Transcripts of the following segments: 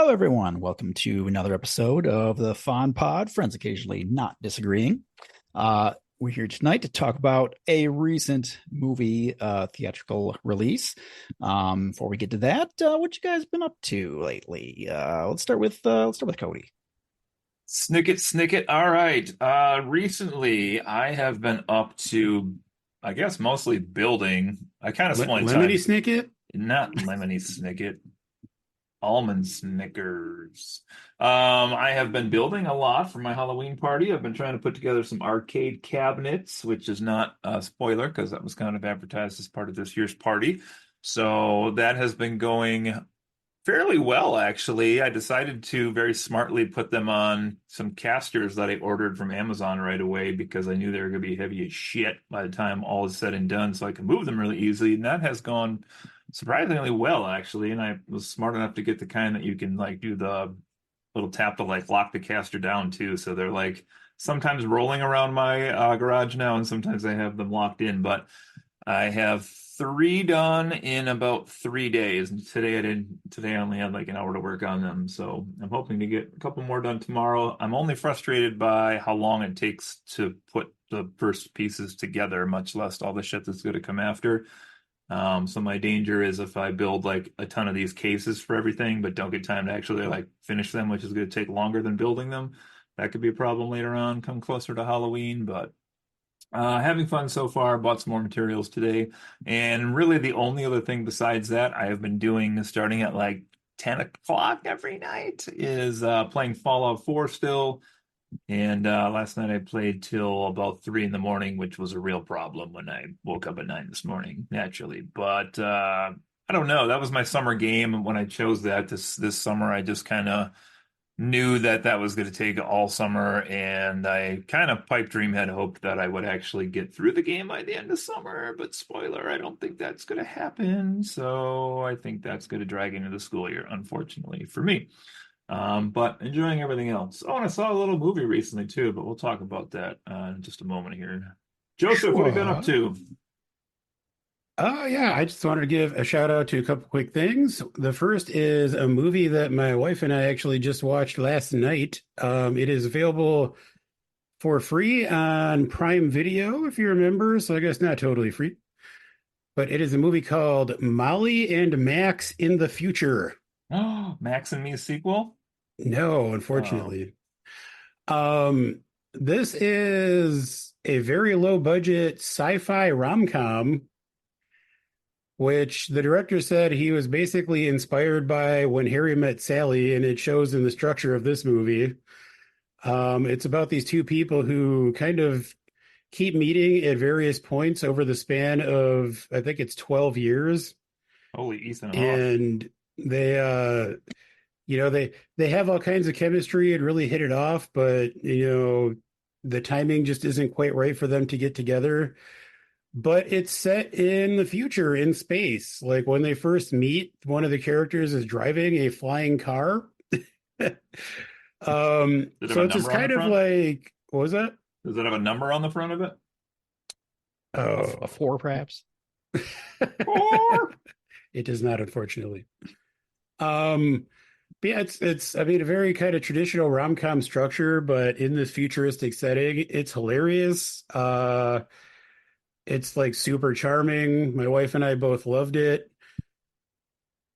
Hello, everyone. Welcome to another episode of the Fawn Pod, Friends Occasionally Not Disagreeing. We're here tonight to talk about a recent movie theatrical release. Before we get to that, what you guys been up to lately? Let's start with Cody. Snicket. All right. Recently, I have been up to, I guess, mostly building. I kind of split Lemony time, Snicket? not lemony snicket, almond Snickers. I have been building a lot for my Halloween party. I've been trying to put together some arcade cabinets, which is not a spoiler because that was kind of advertised as part of this year's party. So that has been going fairly well, actually. I decided to very smartly put them on some casters that I ordered from Amazon right away because I knew they were going to be heavy as shit by the time all is said and done, so I could move them really easily. And that has gone surprisingly well, actually. And I was smart enough to get the kind that you can like do the little tap to like lock the caster down too. So they're like sometimes rolling around my garage now, and sometimes I have them locked in. But I have three done in about 3 days. And today I only had like an hour to work on them. So I'm hoping to get a couple more done tomorrow. I'm only frustrated by how long it takes to put the first pieces together, much less all the shit that's going to come after. So my danger is if I build like a ton of these cases for everything, but don't get time to actually like finish them, which is going to take longer than building them. That could be a problem later on, come closer to Halloween, but having fun so far. Bought some more materials today. And really, the only other thing besides that I have been doing starting at like 10 o'clock every night is playing Fallout 4 still. And last night I played till about 3 in the morning, which was a real problem when I woke up at 9 this morning, naturally. But I don't know. That was my summer game. And when I chose that this summer, I just kind of knew that that was going to take all summer, and I kind of pipe dream had hoped that I would actually get through the game by the end of summer, but spoiler, I don't think that's going to happen. So I think that's going to drag into the school year, unfortunately for me. But enjoying everything else. Oh, and I saw a little movie recently too, but we'll talk about that in just a moment here. Joseph, what have you been up Sure. to? Oh, yeah. I just wanted to give a shout out to a couple quick things. The first is a movie that my wife and I actually just watched last night. It is available for free on Prime Video, if you remember. So I guess not totally free, but it is a movie called Molly and Max in the Future. Oh, Max and Me sequel? No, Oh, unfortunately. Um, this is a very low budget sci-fi rom-com which the director said he was basically inspired by When Harry Met Sally, and it shows in the structure of this movie. It's about these two people who kind of keep meeting at various points over the span of, I think it's 12 years. holy Ethan Hawke. And they, they have all kinds of chemistry and really hit it off, but, the timing just isn't quite right for them to get together. But it's set in the future in space. Like when they first meet, one of the characters is driving a flying car. Did it have So a it's just number on the kind of front? like, what was that? Does it have a number on the front of it? A Oh, four, perhaps. Four. it does not, unfortunately. Um, but yeah, it's I mean a very kind of traditional rom-com structure, but in this futuristic setting, it's hilarious. It's like super charming. My wife and I both loved it.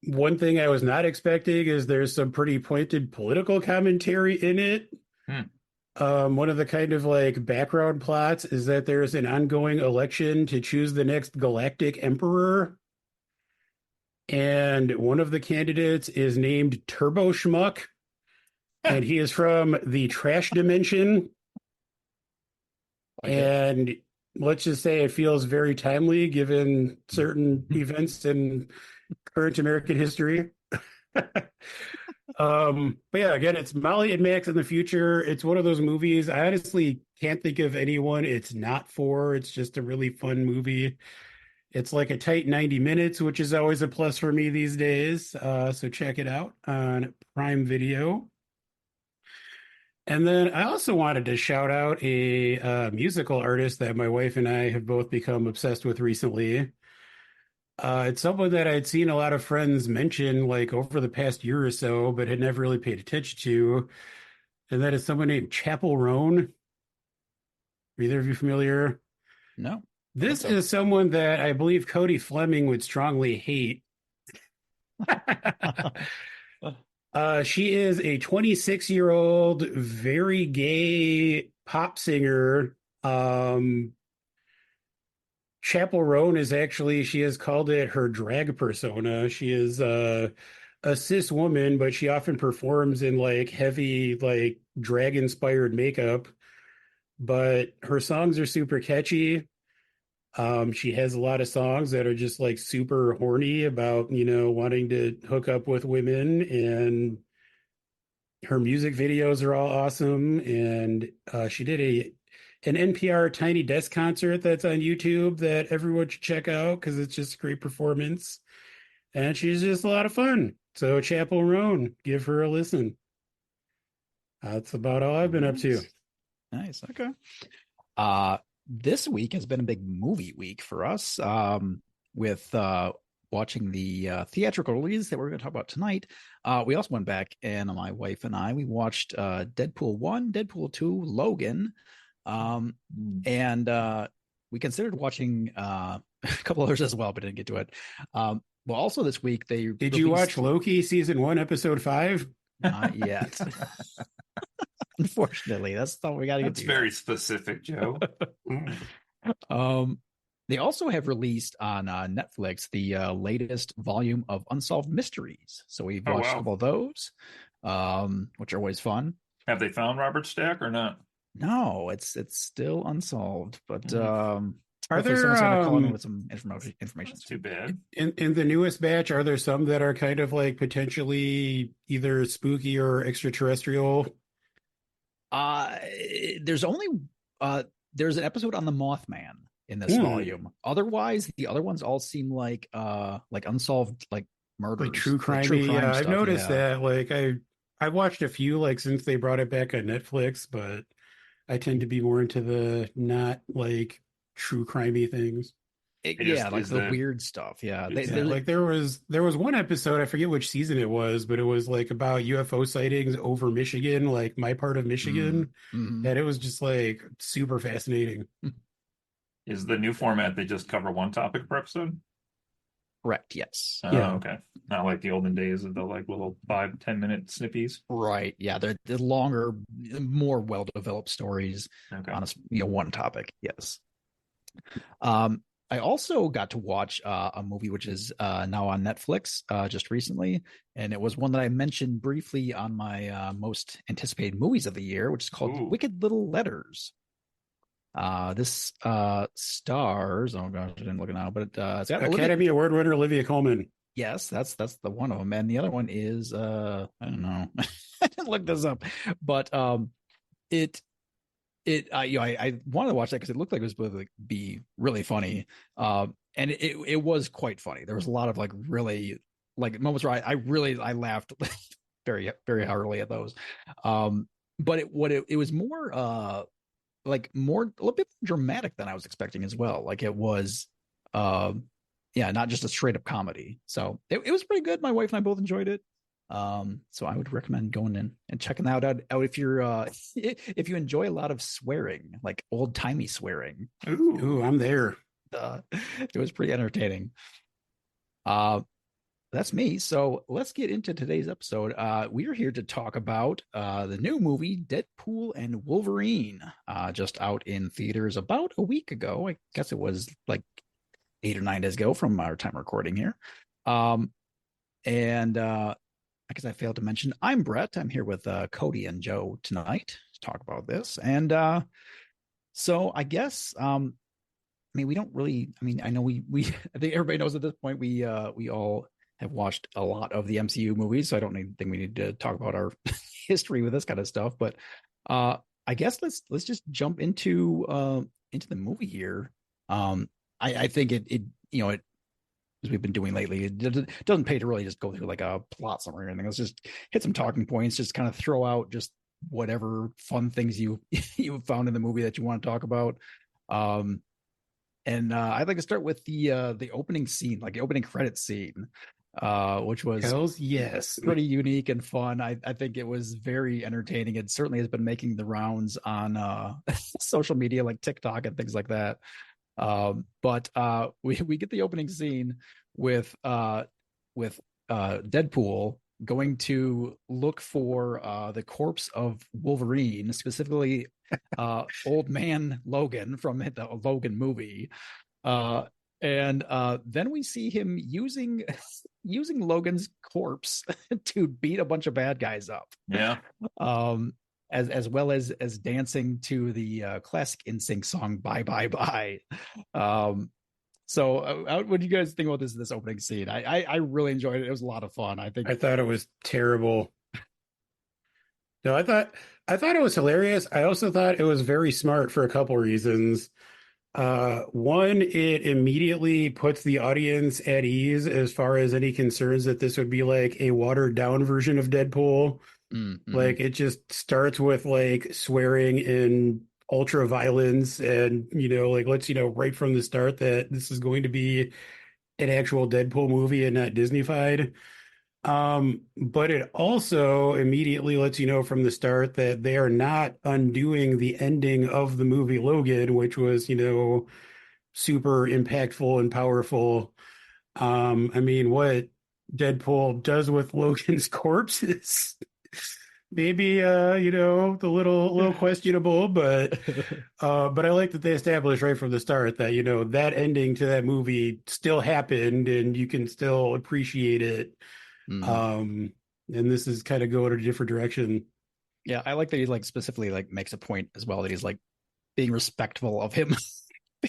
One thing I was not expecting is there's some pretty pointed political commentary in it. Hmm. One of the kind of like background plots is that there's an ongoing election to choose the next galactic emperor. And one of the candidates is named Turbo Schmuck, and he is from the trash dimension. Like it. And let's just say it feels very timely given certain events in current American history. But yeah, again, it's Molly and Max in the future. It's one of those movies. I honestly can't think of anyone it's not for. It's just a really fun movie. It's like a tight 90 minutes, which is always a plus for me these days. So check it out on Prime Video. And then I also wanted to shout out a musical artist that my wife and I have both become obsessed with recently. It's someone that I'd seen a lot of friends mention like over the past year or so, but had never really paid attention to. And that is someone named Chapel Roan. Are either of you familiar? No, don't think This so. is someone that I believe Cody Fleming would strongly hate. She is a 26-year-old, very gay pop singer. Chapel Roan is actually, she has called it her drag persona. She is a cis woman, but she often performs in like heavy, like drag inspired makeup. But her songs are super catchy. She has a lot of songs that are just like super horny about, wanting to hook up with women, and her music videos are all awesome. And she did an NPR Tiny Desk concert that's on YouTube that everyone should check out because it's just a great performance. And she's just a lot of fun. So Chapel Roan, give her a listen. That's about all I've been up to. Nice. Okay. This week has been a big movie week for us. With watching the theatrical release that we're going to talk about tonight. We also went back, and my wife and we watched Deadpool 1, Deadpool 2, Logan. And we considered watching a couple others as well, but didn't get to it. Well, also this week Did you watch Loki season 1, episode 5? Not yet. Unfortunately, that's all we got to get to. That's very specific, Joe. They also have released on Netflix the latest volume of Unsolved Mysteries. So we've watched a couple of those, which are always fun. Have they found Robert Stack or not? No, it's still unsolved. But are there someone's going to call in with some information? That's too bad. In the newest batch, are there some that are kind of like potentially either spooky or extraterrestrial? There's only there's an episode on the Mothman in this volume. Otherwise, the other ones all seem like unsolved like murders, like true crime. Stuff, I've noticed that. Like I watched a few like since they brought it back on Netflix, but I tend to be more into the not like true crimey things. Like the weird stuff. Yeah, like there was one episode, I forget which season it was, but it was like about UFO sightings over Michigan, like my part of Michigan, and it was just like super fascinating. Is the new format they just cover one topic per episode? Correct. Yes. Yeah. Okay. Not like the olden days of the like little 5-10 minute snippies. Right. Yeah. They're longer, more well developed stories on a one topic. Yes. I also got to watch a movie which is now on Netflix just recently, and it was one that I mentioned briefly on my most anticipated movies of the year, which is called Wicked Little Letters. This stars, oh gosh, I didn't look it now, but it's got Academy Award winner Olivia Colman. Yes, that's the one of them, and the other one is I don't know, I didn't look this up, but I wanted to watch that because it looked like it was going to be really funny, and it was quite funny. There was a lot of like really like moments where I laughed very very heartily at those, but it was more a little bit dramatic than I was expecting as well. Like it was not just a straight up comedy. So it was pretty good. My wife and I both enjoyed it. So I would recommend going in and checking that out if you're if you enjoy a lot of swearing, like old timey swearing. Ooh, I'm there. It was pretty entertaining. That's me. So let's get into today's episode. We are here to talk about the new movie Deadpool and Wolverine, just out in theaters about a week ago. I guess it was like 8 or 9 days ago from our time recording here. I guess I failed to mention I'm Brett. I'm here with Cody and Joe tonight to talk about this. And so I guess we don't really. I know we I think everybody knows at this point we all have watched a lot of the MCU movies, so I don't think we need to talk about our history with this kind of stuff. But I guess let's just jump into the movie here. I think it as we've been doing lately, it doesn't pay to really just go through like a plot summary or anything. Let's just hit some talking points, just kind of throw out just whatever fun things you found in the movie that you want to talk about. And I'd like to start with the opening scene, like the opening credit scene, which was Hells yes. pretty unique and fun. I think it was very entertaining. It certainly has been making the rounds on social media like TikTok and things like that. But we get the opening scene with Deadpool going to look for the corpse of Wolverine, specifically old man Logan from the Logan movie. And then we see him using Logan's corpse to beat a bunch of bad guys up. Yeah. As well as dancing to the classic NSYNC song "Bye Bye Bye." So what do you guys think about this opening scene? I really enjoyed it. It was a lot of fun. I thought it was terrible. No, I thought it was hilarious. I also thought it was very smart for a couple reasons. One, it immediately puts the audience at ease as far as any concerns that this would be like a watered down version of Deadpool. Mm-hmm. Like it just starts with like swearing and ultra violence and like lets right from the start that this is going to be an actual Deadpool movie and not Disneyfied. But it also immediately lets you know from the start that they are not undoing the ending of the movie Logan, which was, super impactful and powerful. I mean, what Deadpool does with Logan's corpse is maybe the little questionable, but I like that they established right from the start that that ending to that movie still happened and you can still appreciate it. And this is kind of going in a different direction. Yeah, I like that he like specifically like makes a point as well that he's like being respectful of him.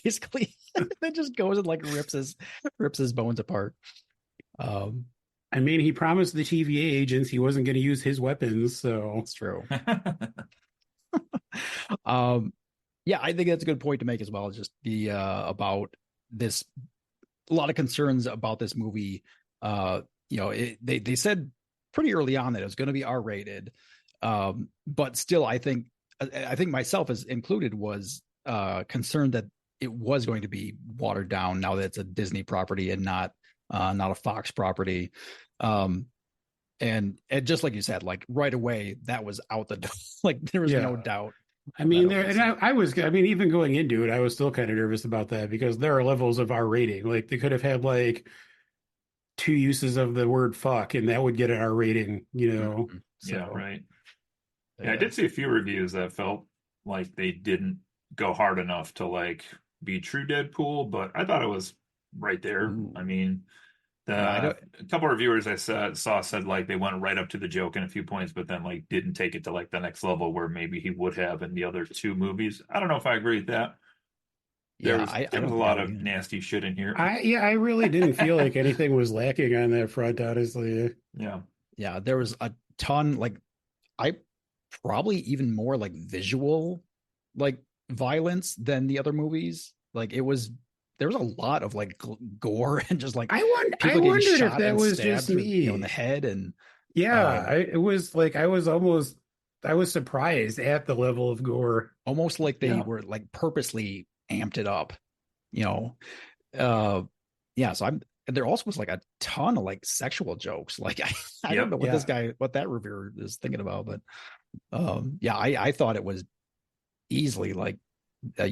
Basically, then just goes and like rips his bones apart. I mean, he promised the TVA agents he wasn't going to use his weapons, so it's true. Yeah, I think that's a good point to make as well. Just the about this, a lot of concerns about this movie. They said pretty early on that it was going to be R-rated, but still, I think myself as included was concerned that it was going to be watered down now that it's a Disney property and not a Fox property. And just like you said, like right away that was out the door. Like there was no doubt. I mean, even going into it, I was still kind of nervous about that because there are levels of R rating. Like they could have had like 2 uses of the word fuck and that would get an R rating, Mm-hmm. So, yeah, right. Yeah, I did see a few reviews that felt like they didn't go hard enough to like be true Deadpool, but I thought it was right there. Ooh. I mean, a couple of reviewers I saw said like they went right up to the joke in a few points, but then like didn't take it to like the next level where maybe he would have in the other 2 movies. I don't know if I agree with that. There was a lot of nasty shit in here. I really didn't feel like anything was lacking on that front, honestly. Yeah, there was a ton. Like, I probably even more like visual, like violence than the other movies. Like there was a lot of like gore and just like I wondered if that was just me in the head and it was like I was surprised at the level of gore, almost like they were like purposely amped it up, so there also was like a ton of like sexual jokes. Like I don't know what that reviewer is thinking about, but I thought it was easily like a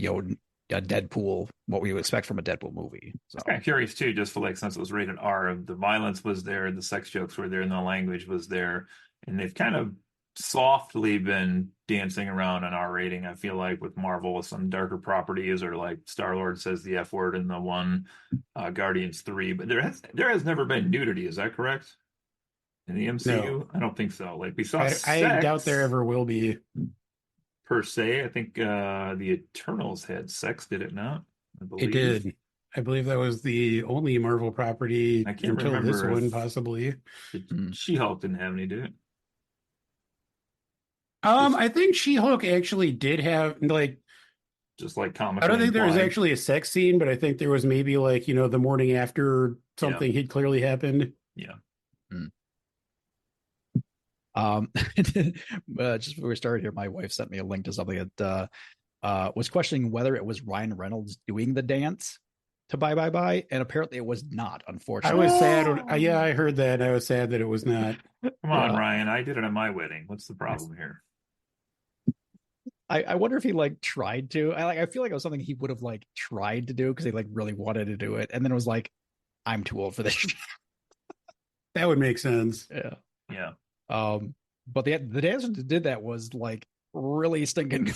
Deadpool, what we would expect from a Deadpool movie. So I'm kind of curious too, just for like since it was rated R, the violence was there, the sex jokes were there, and the language was there, and they've kind of softly been dancing around an R rating. I feel like with Marvel, with some darker properties, or like Star-Lord says the F word in the one Guardians 3, but there has never been nudity. Is that correct? In the MCU, no. I don't think so. Like we saw, I doubt there ever will be. Per se, I think the Eternals had sex, did it not? It did. I believe that was the only Marvel property until this one, possibly. She-Hulk didn't have any, did it? I think She-Hulk actually did have like just like comic. I don't think there was actually a sex scene, but I think there was maybe like the morning after something had clearly happened. Yeah. Just before we started here, my wife sent me a link to something that was questioning whether it was Ryan Reynolds doing the dance to Bye Bye Bye, and apparently it was not, I unfortunately. was sad. Yeah, I heard that. I was sad that it was not. Come on, Ryan. I did it at my wedding. What's the problem here? I wonder if he like tried to. I feel like it was something he would have like tried to do because he like really wanted to do it, and then it was like, I'm too old for this. That would make sense. Yeah. Yeah. But the dancer that did that was like really stinking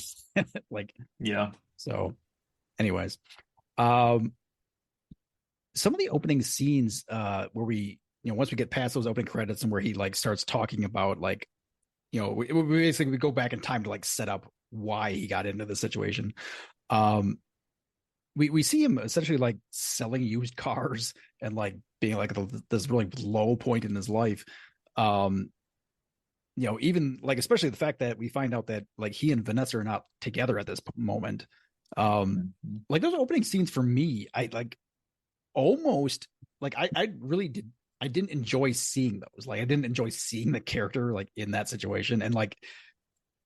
like, yeah. So anyways, some of the opening scenes where we, once we get past those opening credits and where he like starts talking about like, we basically go back in time to like set up why he got into the situation. We see him essentially like selling used cars and like being like this really low point in his life. Even like, especially the fact that we find out that like he and Vanessa are not together at this moment. Like those opening scenes for me, I like almost like I really did. I didn't enjoy seeing those. Like I didn't enjoy seeing the character like in that situation. And like,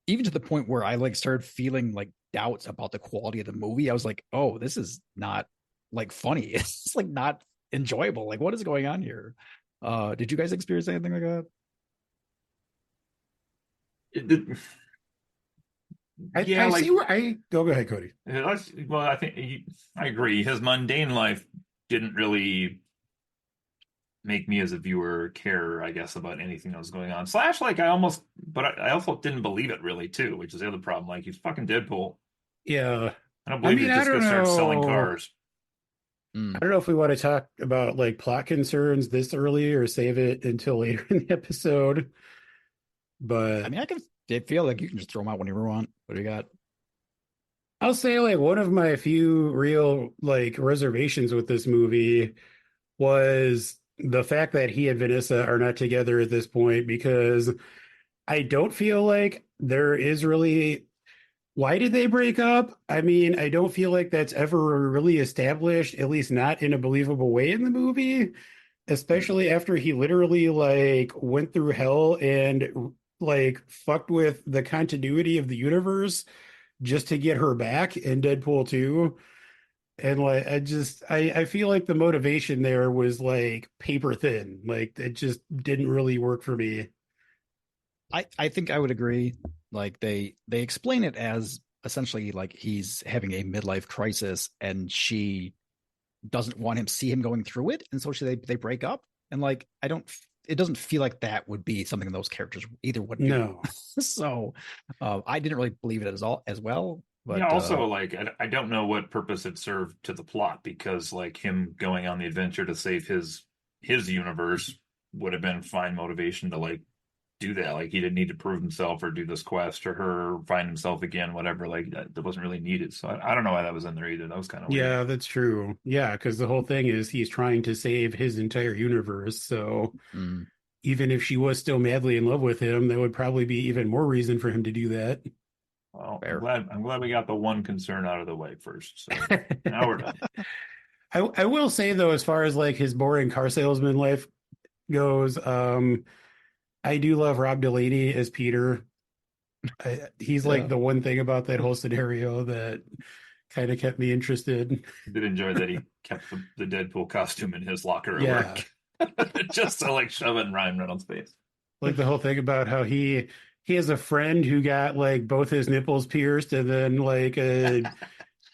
even to the point where I like started feeling like doubts about the quality of the movie. I was like, oh, this is not like funny. It's like not enjoyable. Like, what is going on here? Did you guys experience anything like that? I see where I go ahead, Cody. Well, I think I agree. His mundane life didn't really make me as a viewer care, I guess, about anything that was going on. Slash, like I also didn't believe it really too, which is the other problem. Like he's fucking Deadpool. Yeah. I don't believe he's just gonna start selling cars. I don't know if we want to talk about like plot concerns this early or save it until later in the episode. But I mean, I feel like you can just throw them out whenever you want. What do you got? I'll say like one of my few real like reservations with this movie was the fact that he and Vanessa are not together at this point, because I don't feel like there is really, why did they break up? I mean, I don't feel like that's ever really established, at least not in a believable way in the movie, especially after he literally like went through hell and like fucked with the continuity of the universe just to get her back in Deadpool 2. And like I feel like the motivation there was like paper thin. Like it just didn't really work for me. I think I would agree. Like they explain it as essentially like he's having a midlife crisis and she doesn't want him to see him going through it, and so they break up. And like it doesn't feel like that would be something those characters either would do. No. So I didn't really believe it as well. But yeah, also like I don't know what purpose it served to the plot, because like him going on the adventure to save his universe would have been fine motivation to like do that. Like he didn't need to prove himself or do this quest or her find himself again, whatever. Like that wasn't really needed. So I don't know why that was in there either. That was kind of weird. Yeah, that's true. Yeah, because the whole thing is he's trying to save his entire universe. So even if she was still madly in love with him, that would probably be even more reason for him to do that. Well, I'm glad we got the one concern out of the way first. So now we're done. I will say though, as far as like his boring car salesman life goes, I do love Rob Delaney as Peter. He's like the one thing about that whole scenario that kind of kept me interested. I did enjoy that he kept the Deadpool costume in his locker at work. Just to like shove it in Ryan Reynolds' face. Like the whole thing about how he has a friend who got like both his nipples pierced and then like a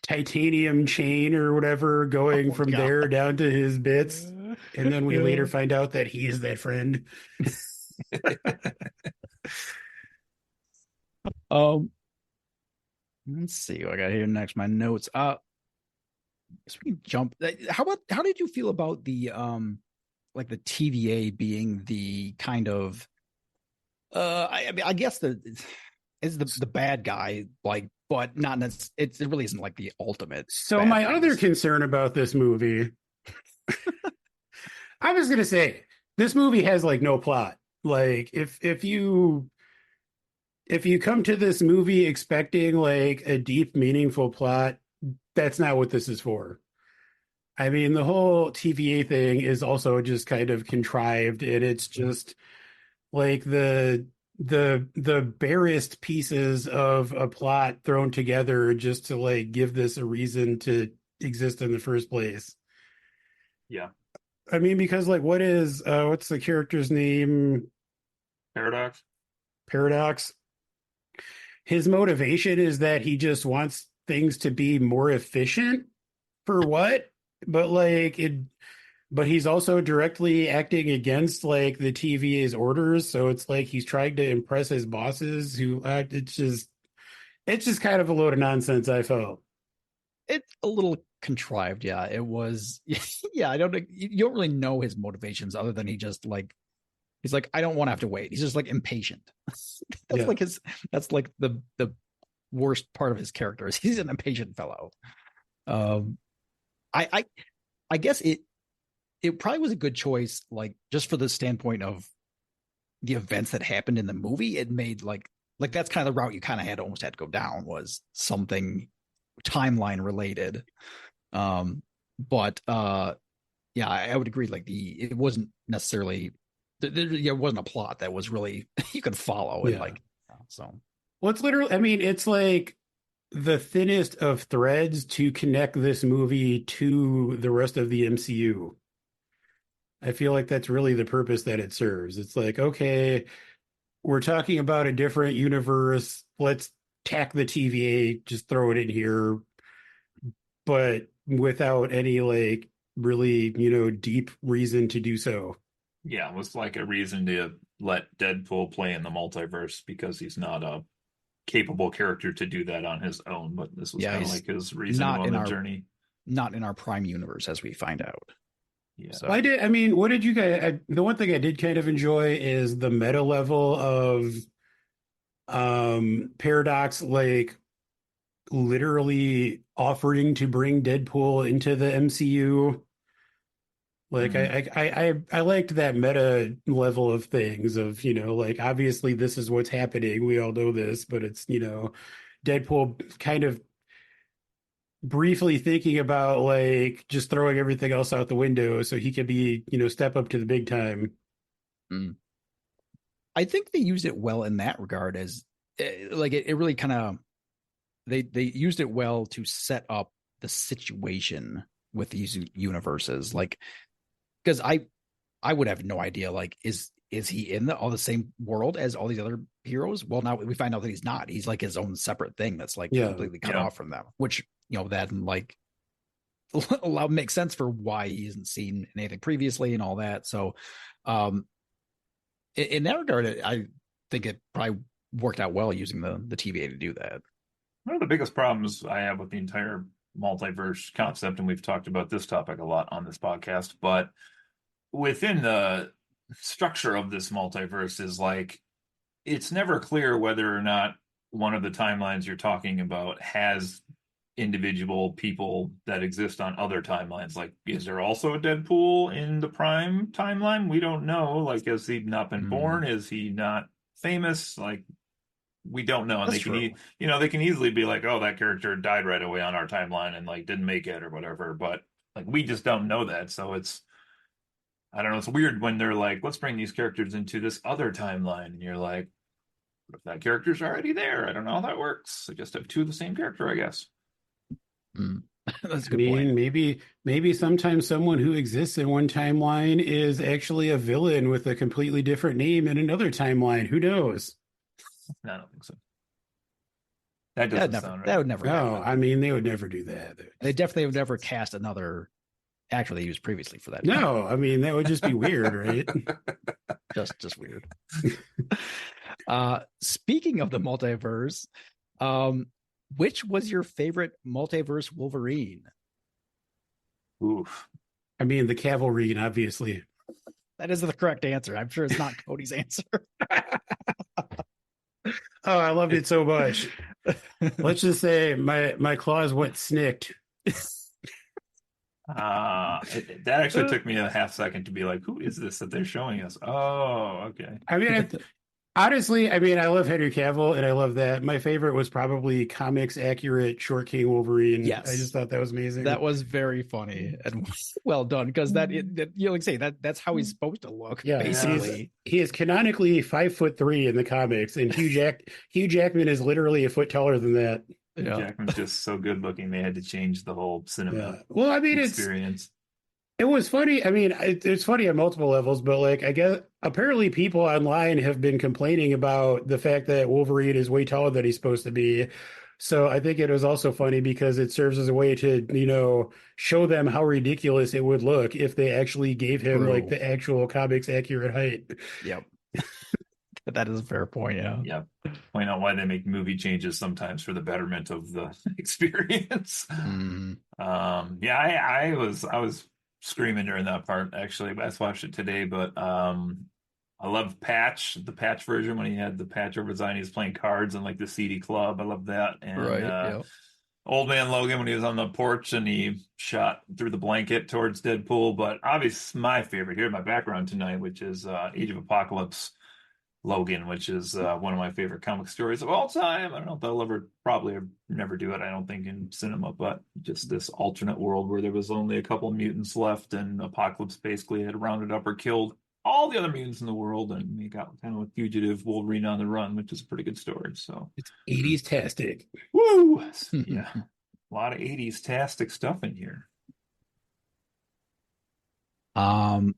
titanium chain or whatever going from there down to his bits. And then we later find out that he is that friend. Let's see what I got here next. My notes. So we can jump. How did you feel about the like the TVA being the kind of I mean, I guess is the bad guy, like, but not it really isn't like the ultimate. So my other concern about this movie, I was gonna say, this movie has like no plot. Like if you come to this movie expecting like a deep, meaningful plot, that's not what this is for. I mean, the whole TVA thing is also just kind of contrived, and it's just like the the barest pieces of a plot thrown together just to like give this a reason to exist in the first place. Yeah. I mean, because like what's the character's name? Paradox. Paradox. His motivation is that he just wants things to be more efficient for what? But like it but he's also directly acting against like the TVA's orders, so it's like he's trying to impress his bosses who it's just kind of a load of nonsense, I felt. It's a little contrived. Yeah, it was. Yeah, I don't. You don't really know his motivations other than he's like, I don't want to have to wait. He's just like impatient. that's Yeah. like his. That's like the worst part of his character is he's an impatient fellow. Um, I guess it probably was a good choice, like just for the standpoint of the events that happened in the movie. It made like that's kind of the route you kind of almost had to go down, was something timeline related. But yeah, I would agree. Like it wasn't necessarily it wasn't a plot that was really you could follow and Yeah. so. Well, it's literally, I mean, it's like the thinnest of threads to connect this movie to the rest of the MCU. I feel like that's really the purpose that it serves. It's like, okay, we're talking about a different universe. Let's tack the TVA, just throw it in here, but without any like really, deep reason to do so. Yeah, it was like a reason to let Deadpool play in the multiverse because he's not a capable character to do that on his own. But this was Yeah, kind of he's like his reason to go on the journey. not in our prime universe, as we find out. Yeah. So I mean, what did you guys, the one thing I did kind of enjoy is the meta level of Paradox, like literally offering to bring Deadpool into the MCU. Like I liked that meta level of things of, like obviously this is what's happening. We all know this, but it's, Deadpool kind of briefly thinking about like just throwing everything else out the window so he could be, step up to the big time. I think they used it well in that regard, as like it really kind of they used it well to set up the situation with these universes, like because I would have no idea, like is he in all the same world as all these other heroes? Well, now we find out that he's not. He's like his own separate thing that's like completely cut off from them, which then like makes sense for why he hasn't seen anything previously and all that. So in that regard, I think it probably worked out well using the TVA to do that. One of the biggest problems I have with the entire multiverse concept, and we've talked about this topic a lot on this podcast, but within the structure of this multiverse is like it's never clear whether or not one of the timelines you're talking about has individual people that exist on other timelines. Like, is there also a Deadpool in the Prime timeline? We don't know. Like, has he not been born? Is he not famous? Like, we don't know. And That's true. they can easily be like, oh, that character died right away on our timeline and like didn't make it or whatever. But like, we just don't know that. So I don't know. It's weird when they're like, let's bring these characters into this other timeline. And you're like, what if that character's already there? I don't know how that works. I just have two of the same character, I guess. That's a good point. Maybe sometimes someone who exists in one timeline is actually a villain with a completely different name in another timeline. Who knows? No, I don't think so. That doesn't sound right. That would never happen. I mean, they would never do that. They definitely would never cast another actor they used previously for that. No, I mean, that would just be weird, right? Just weird. Speaking of the multiverse, which was your favorite multiverse Wolverine? Oof. I mean, the Cavalry, obviously. That is the correct answer. I'm sure it's not Cody's answer. Oh, I loved it so much. Let's just say my claws went snicked. That actually took me a half second to be like, who is this that they're showing us? Oh, okay. I mean, Honestly, I mean, I love Henry Cavill and I love that. My favorite was probably comics accurate Short King Wolverine. I just Yes. thought that was amazing. That was very funny and well done because you know, like say that's how he's supposed to look, Yeah, Yes. basically. he is canonically 5'3" in the comics, and Hugh Jackman is literally a foot taller than that. Hugh Yeah. Jackman's just so good looking. They had to change the whole Yeah. cinema Well, I mean, experience. it was funny. I mean, it's funny on multiple levels, but like, I guess apparently people online have been complaining about the fact that Wolverine is way taller than he's supposed to be. So I think it was also funny because it serves as a way to, show them how ridiculous it would look if they actually gave him like True. the actual comics accurate height. Yep. That is a fair point. Yeah. Yeah. Point out why they make movie changes sometimes for the betterment of the experience. Mm, Yeah, I was screaming during that part actually. I just watched it today, but I love the Patch version when he had the patch over his eye and he was playing cards in like the CD club. I love that. And right. Yeah. Old Man Logan when he was on the porch and he shot through the blanket towards Deadpool. But obviously my favorite here, my background tonight, which is Age of Apocalypse Logan, which is one of my favorite comic stories of all time. I don't know if they'll probably never do it, I don't think, in cinema, but just this alternate world where there was only a couple of mutants left and Apocalypse basically had rounded up or killed all the other mutants in the world and he got kind of a fugitive Wolverine on the run, which is a pretty good story. So, It's 80s tastic. woo! Yeah, a lot of 80s tastic stuff in here. um.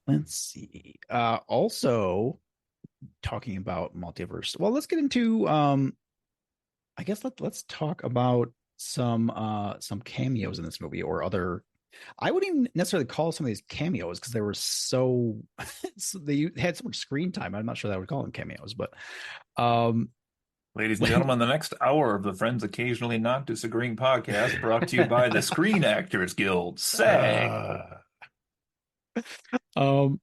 Let's see. Also talking about multiverse. Well, let's get into I guess let's talk about some cameos in this movie or other. I wouldn't even necessarily call some of these cameos because they were so, they had so much screen time. I'm not sure that I would call them cameos, but um Ladies and gentlemen, the next hour of the Friends Occasionally Not Disagreeing podcast brought to you by the Screen Actors Guild, SAG. um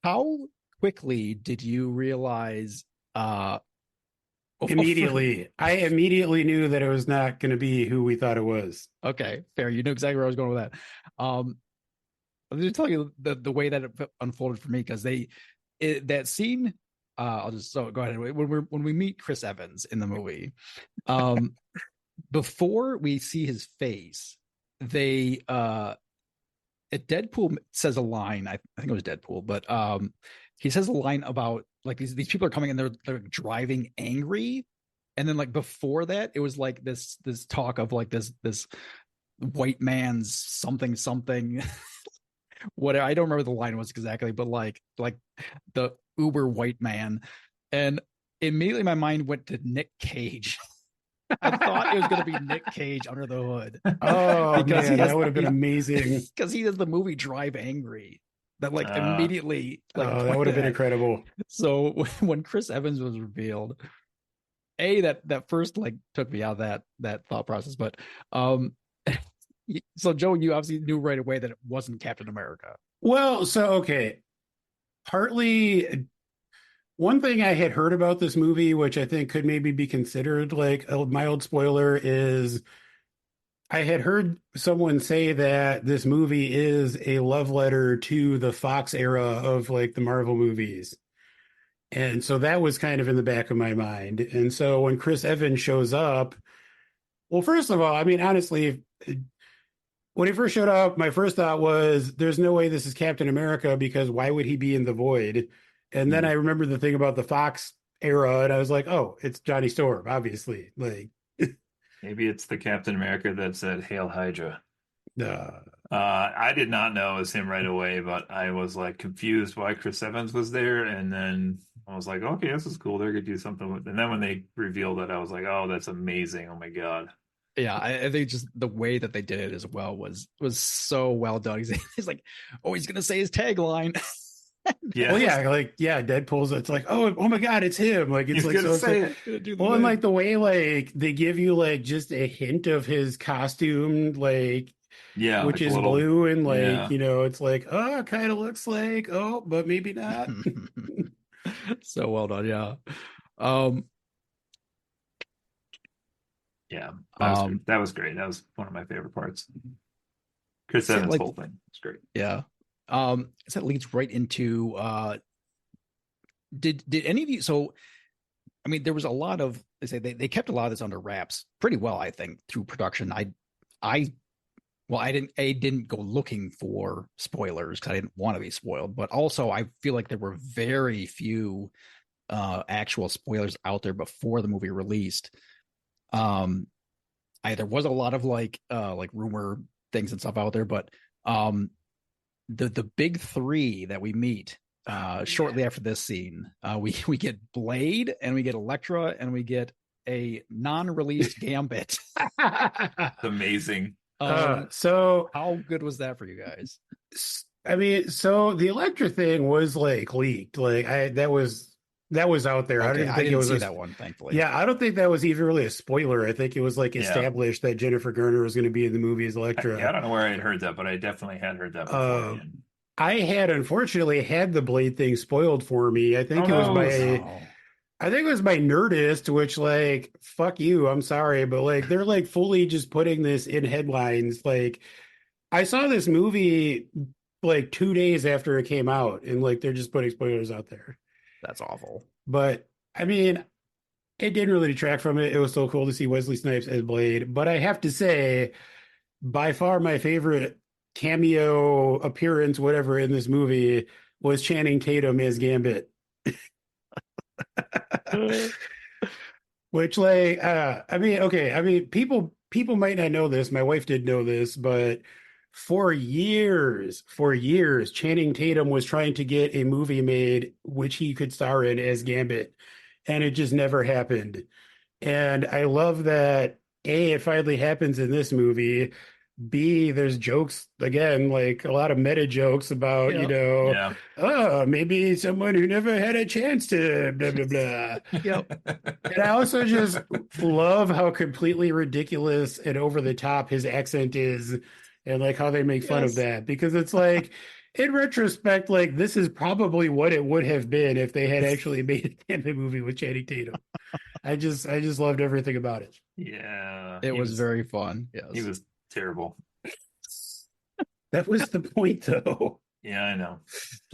how quickly did you realize Immediately. I immediately knew that it was not going to be who we thought it was. Okay, fair. You know exactly where I was going with that. Let me tell you the way that it unfolded for me because that scene. I'll just go ahead. When we meet Chris Evans in the movie, before we see his face, Deadpool says a line. I think it was Deadpool, but he says a line about like these people are coming and they're driving angry, and then like before that, it was like this talk of like this white man's something something. What I don't remember the line was exactly, but like the uber white man, and immediately my mind went to Nick Cage. I thought it was going to be Nick Cage under the hood. Oh, Because man, that would have been amazing. Because he does the movie Drive Angry. That like immediately like that would have been incredible. So when Chris Evans was revealed, that first like took me out of that thought process. But so Joe, you obviously knew right away that it wasn't Captain America. Well, so okay. Partly one thing I had heard about this movie, which I think could maybe be considered like a mild spoiler, is I had heard someone say that this movie is a love letter to the Fox era of like the Marvel movies. And so that was kind of in the back of my mind. And so when Chris Evans shows up, well, first of all, I mean, honestly, when he first showed up, my first thought was, there's no way this is Captain America because why would he be in the void? And then I remembered the thing about the Fox era, and I was like, oh, it's Johnny Storm, obviously. Like, maybe it's the Captain America that said "Hail Hydra." uh, I did not know it was him right away, but I was like confused why Chris Evans was there, and then I was like, okay, this is cool. They're gonna do something with. And then when they revealed it, I was like, oh, that's amazing. Oh my god. Yeah, I think just the way that they did it as well was so well done. He's like, oh, he's gonna say his tagline. Yeah. Well, yeah, like Deadpool's. It's like, oh my God, it's him. Like it's He's like gonna so. say it. Well, and like the way like they give you like just a hint of his costume, like which like is little, blue, and like it's like it kind of looks like but maybe not. So well done, yeah. Yeah, that was great. That was one of my favorite parts. Chris So, Evans' like, whole thing. It's great. Yeah. So that leads right into did any of you? So, I mean, there was a lot of they kept a lot of this under wraps pretty well, I think, through production. I well, I didn't go looking for spoilers because I didn't want to be spoiled, but also I feel like there were very few actual spoilers out there before the movie released. There was a lot of like rumor things and stuff out there, but the big three that we meet shortly after this scene, we get Blade and we get Elektra and we get a non-released Gambit. Amazing. So how good was that for you guys? I mean, so the Elektra thing was like leaked. Like that was out there. Okay, I didn't think it was see that one, thankfully. Yeah, I don't think that was even really a spoiler. I think it was like established that Jennifer Garner was going to be in the movie as Elektra. Yeah, I don't know where I had heard that, but I definitely had heard that before. I had unfortunately had the Blade thing spoiled for me. I think it was by Nerdist, which like fuck you, I'm sorry, but like they're like fully just putting this in headlines. Like I saw this movie like 2 days after it came out, and like they're just putting spoilers out there. That's awful. But I mean, it didn't really detract from it. It was still cool to see Wesley Snipes as Blade. But I have to say, by far my favorite cameo appearance, whatever, in this movie was Channing Tatum as Gambit. Which, like, I mean, people might not know this. My wife did know this, but for years, Channing Tatum was trying to get a movie made which he could star in as Gambit, and it just never happened. And I love that A, it finally happens in this movie. B, there's jokes again, like a lot of meta jokes about, maybe someone who never had a chance to blah blah blah. And I also just love how completely ridiculous and over the top his accent is, and like how they make fun of that, because it's like in retrospect, like this is probably what it would have been if they had actually made a Gambit movie with Channing Tatum. I just loved everything about it. Yeah, it was very fun. Yes, he was terrible. That was the point, though. Yeah, I know.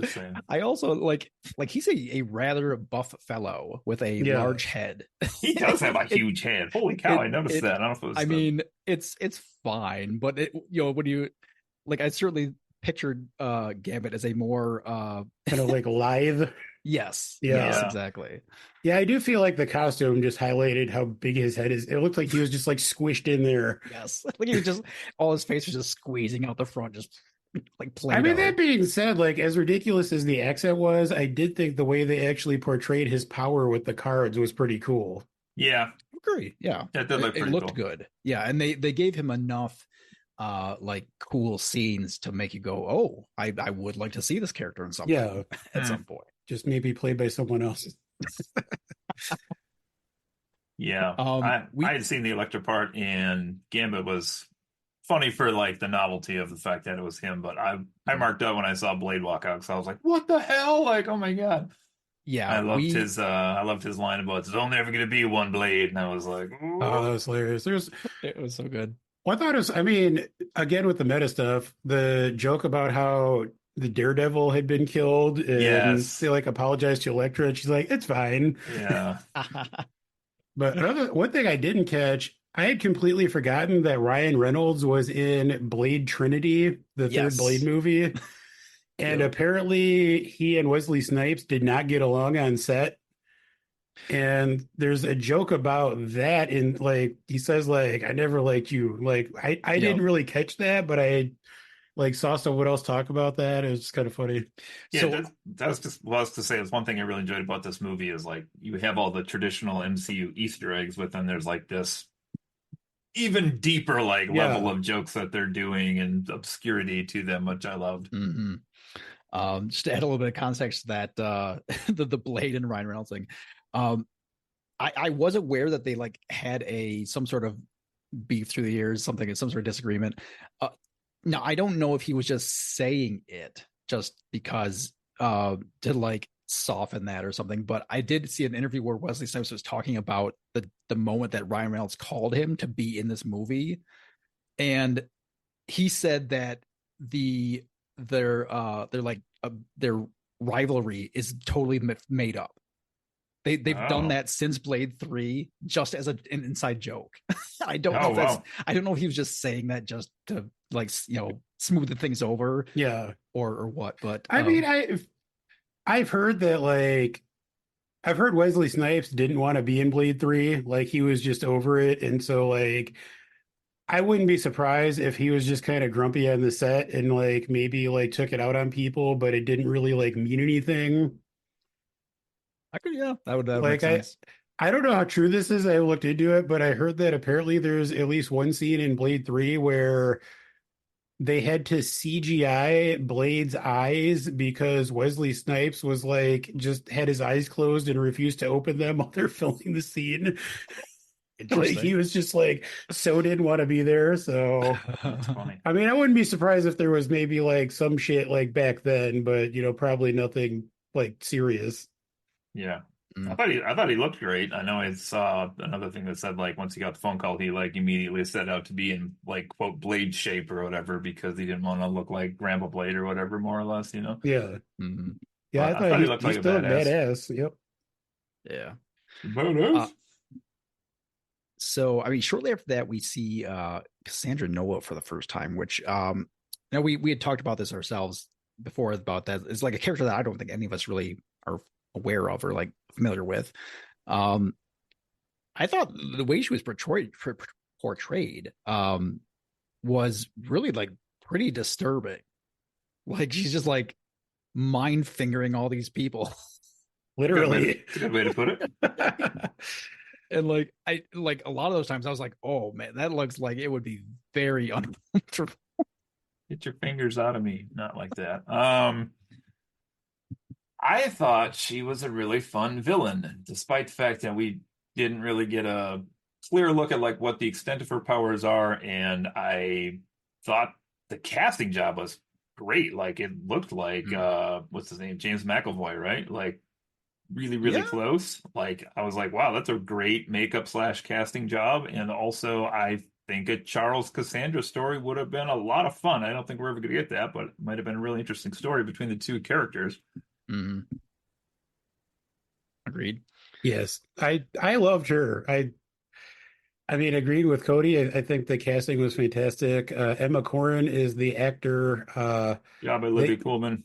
Just saying. I also like he's a rather buff fellow with a large head. He does have a huge head. Holy cow! I noticed that. I don't know if it was. I mean, it's fine, but when you like, I certainly pictured Gambit as a more kind of like lithe. Yes, exactly. Yeah, I do feel like the costume just highlighted how big his head is. It looked like he was just like squished in there. Yes, like he was just all his face was just squeezing out the front, just like Play-Doh. I mean, that being said, like as ridiculous as the accent was, I did think the way they actually portrayed his power with the cards was pretty cool. Yeah, agree. Yeah, it did look pretty looked cool. Good. Yeah, and they gave him enough like cool scenes to make you go, oh, I would like to see this character in something. Yeah, at some point. Just maybe played by someone else. Yeah, I had seen the Elektra part, and Gambit was funny for like the novelty of the fact that it was him. But I marked up when I saw Blade walk out because I was like, "What the hell!" Like, oh my god! Yeah, I loved his line about "There's only ever going to be one Blade," and I was like, "Ooh." "Oh, that was hilarious." It was so good. Well, I thought it was. I mean, again with the meta stuff, the joke about how the Daredevil had been killed, and they like apologized to Elektra, and she's like, "It's fine." Yeah. But one thing I didn't catch, I had completely forgotten that Ryan Reynolds was in Blade Trinity, the third Blade movie, and apparently he and Wesley Snipes did not get along on set. And there's a joke about that, in like he says, like, "I never liked you." Like I didn't really catch that, but I like saw someone else talk about that. It was just kind of funny. Yeah, so that was just what I was to say. It's one thing I really enjoyed about this movie is like you have all the traditional MCU Easter eggs, but then there's like this even deeper like level of jokes that they're doing and obscurity to them, which I loved. Mm-hmm. Just to add a little bit of context to that the Blade and Ryan Reynolds thing. I was aware that they like had some sort of beef through the years, some sort of disagreement. Now, I don't know if he was just saying it just because to like soften that or something, but I did see an interview where Wesley Snipes was talking about the moment that Ryan Reynolds called him to be in this movie, and he said that their rivalry is totally made up. They've done Oh. that since Blade 3 just as an inside joke. I don't know Oh, if that's wow. I don't know if he was just saying that just to like smooth the things over Yeah. or what, but I mean, I've heard that like I've heard Wesley Snipes didn't want to be in Blade 3, like he was just over it. And so like I wouldn't be surprised if he was just kind of grumpy on the set and like maybe like took it out on people, but it didn't really like mean anything. I could, yeah, that would make Like sense. I don't know how true this is. I looked into it, but I heard that apparently there's at least one scene in Blade 3 where they had to CGI Blade's eyes because Wesley Snipes was like just had his eyes closed and refused to open them while they're filming the scene. Like he Interesting. was just like so didn't want to be there. So That's funny. I mean, I wouldn't be surprised if there was maybe like some shit like back then, but probably nothing like serious. Yeah. Mm. I thought he looked great. I know I saw another thing that said like once he got the phone call, he like immediately set out to be in like quote Blade shape or whatever because he didn't want to look like Grandpa Blade or whatever, more or less, you know. Yeah. Mhm. Yeah, I But I thought thought he looked he like a still looked badass. badass. Yep. Yeah. Badass. So I mean, shortly after that, we see Cassandra Noah for the first time, which we had talked about this ourselves before about that. It's like a character that I don't think any of us really are aware of or like familiar with. I thought the way she was portrayed was really like pretty disturbing. Like she's just like mind fingering all these people. Literally. That's a good way to put it. And like I like a lot of those times I was like, oh man, that looks like it would be very uncomfortable. Get your fingers out of me. Not like that. I thought she was a really fun villain, despite the fact that we didn't really get a clear look at like what the extent of her powers are, and I thought the casting job was great. Like it looked like what's his name? James McAvoy, right? Like really Yeah. close. Like I was like, wow, that's a great makeup / casting job. And also I think a Charles Cassandra story would have been a lot of fun. I don't think we're ever gonna get that, but it might have been a really interesting story between the two characters. Mm-hmm. Agreed. Yes. I loved her. I mean, agreed with Cody. I think the casting was fantastic. Emma Corrin is the actor. Job by Olivia They Colman.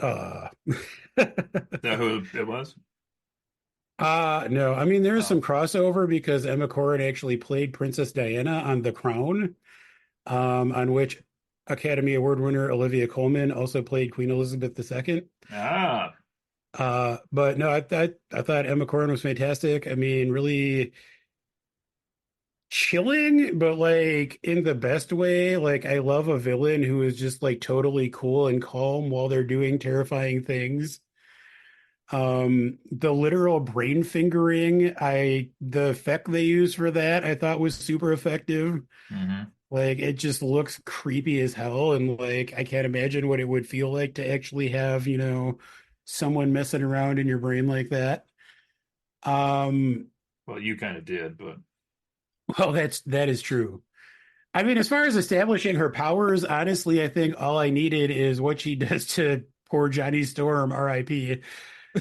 uh Is that who it was? no, I mean there's Oh. some crossover because Emma Corrin actually played Princess Diana on The Crown, on which Academy Award winner Olivia Colman also played Queen Elizabeth II. Ah, But no, I thought Emma Corrin was fantastic. I mean, really chilling, but like in the best way. Like I love a villain who is just like totally cool and calm while they're doing terrifying things. The literal brain fingering, the effect they used for that I thought was super effective. hmm. Like it just looks creepy as hell, and like I can't imagine what it would feel like to actually have, someone messing around in your brain like that. Um, Well, you kind of did, but well, that is true. I mean, as far as establishing her powers, honestly, I think all I needed is what she does to poor Johnny Storm, R.I.P.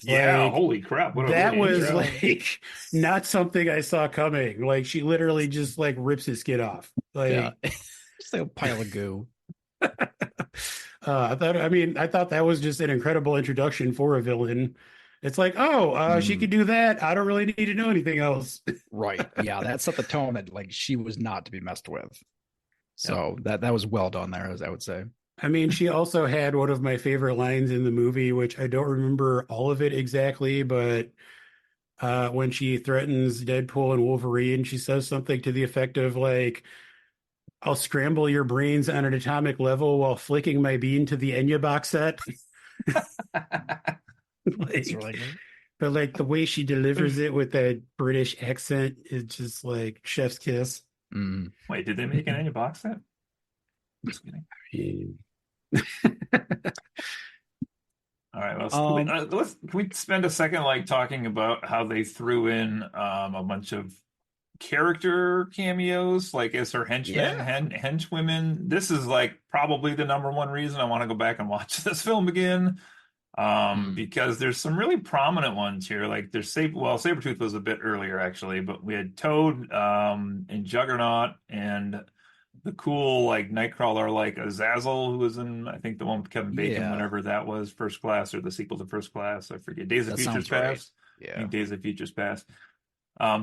yeah, Like holy crap, what that an was intro. like not something I saw coming. Like she literally just like rips his skin off. Yeah. Like Just like a pile of goo. I thought that was just an incredible introduction for a villain. It's like, oh, she could do that. I don't really need to know anything else. Right. Yeah, that set the tone that like she was not to be messed with. Yep. So that was well done there, as I would say. I mean, she also had one of my favorite lines in the movie, which I don't remember all of it exactly, but when she threatens Deadpool and Wolverine, she says something to the effect of like, I'll scramble your brains on an atomic level while flicking my bean to the Enya box set. That's Like, really good. but like the way she delivers it with that British accent is just like chef's kiss. Mm. Wait, did they make any box set? Just kidding. All right, well, can we spend a second like talking about how they threw in a bunch of character cameos, like as her henchmen, Yeah. henchwomen. This is like probably the number one reason I want to go back and watch this film again. Because there's some really prominent ones here. Like there's Sabretooth was a bit earlier actually, but we had Toad, and Juggernaut and the cool like Nightcrawler like Azazel who was in I think the one with Kevin Bacon Yeah. whenever that was First Class or the sequel to First Class. I forget. Days of That Futures sounds right. Past. I Yeah. think Days of Futures Past.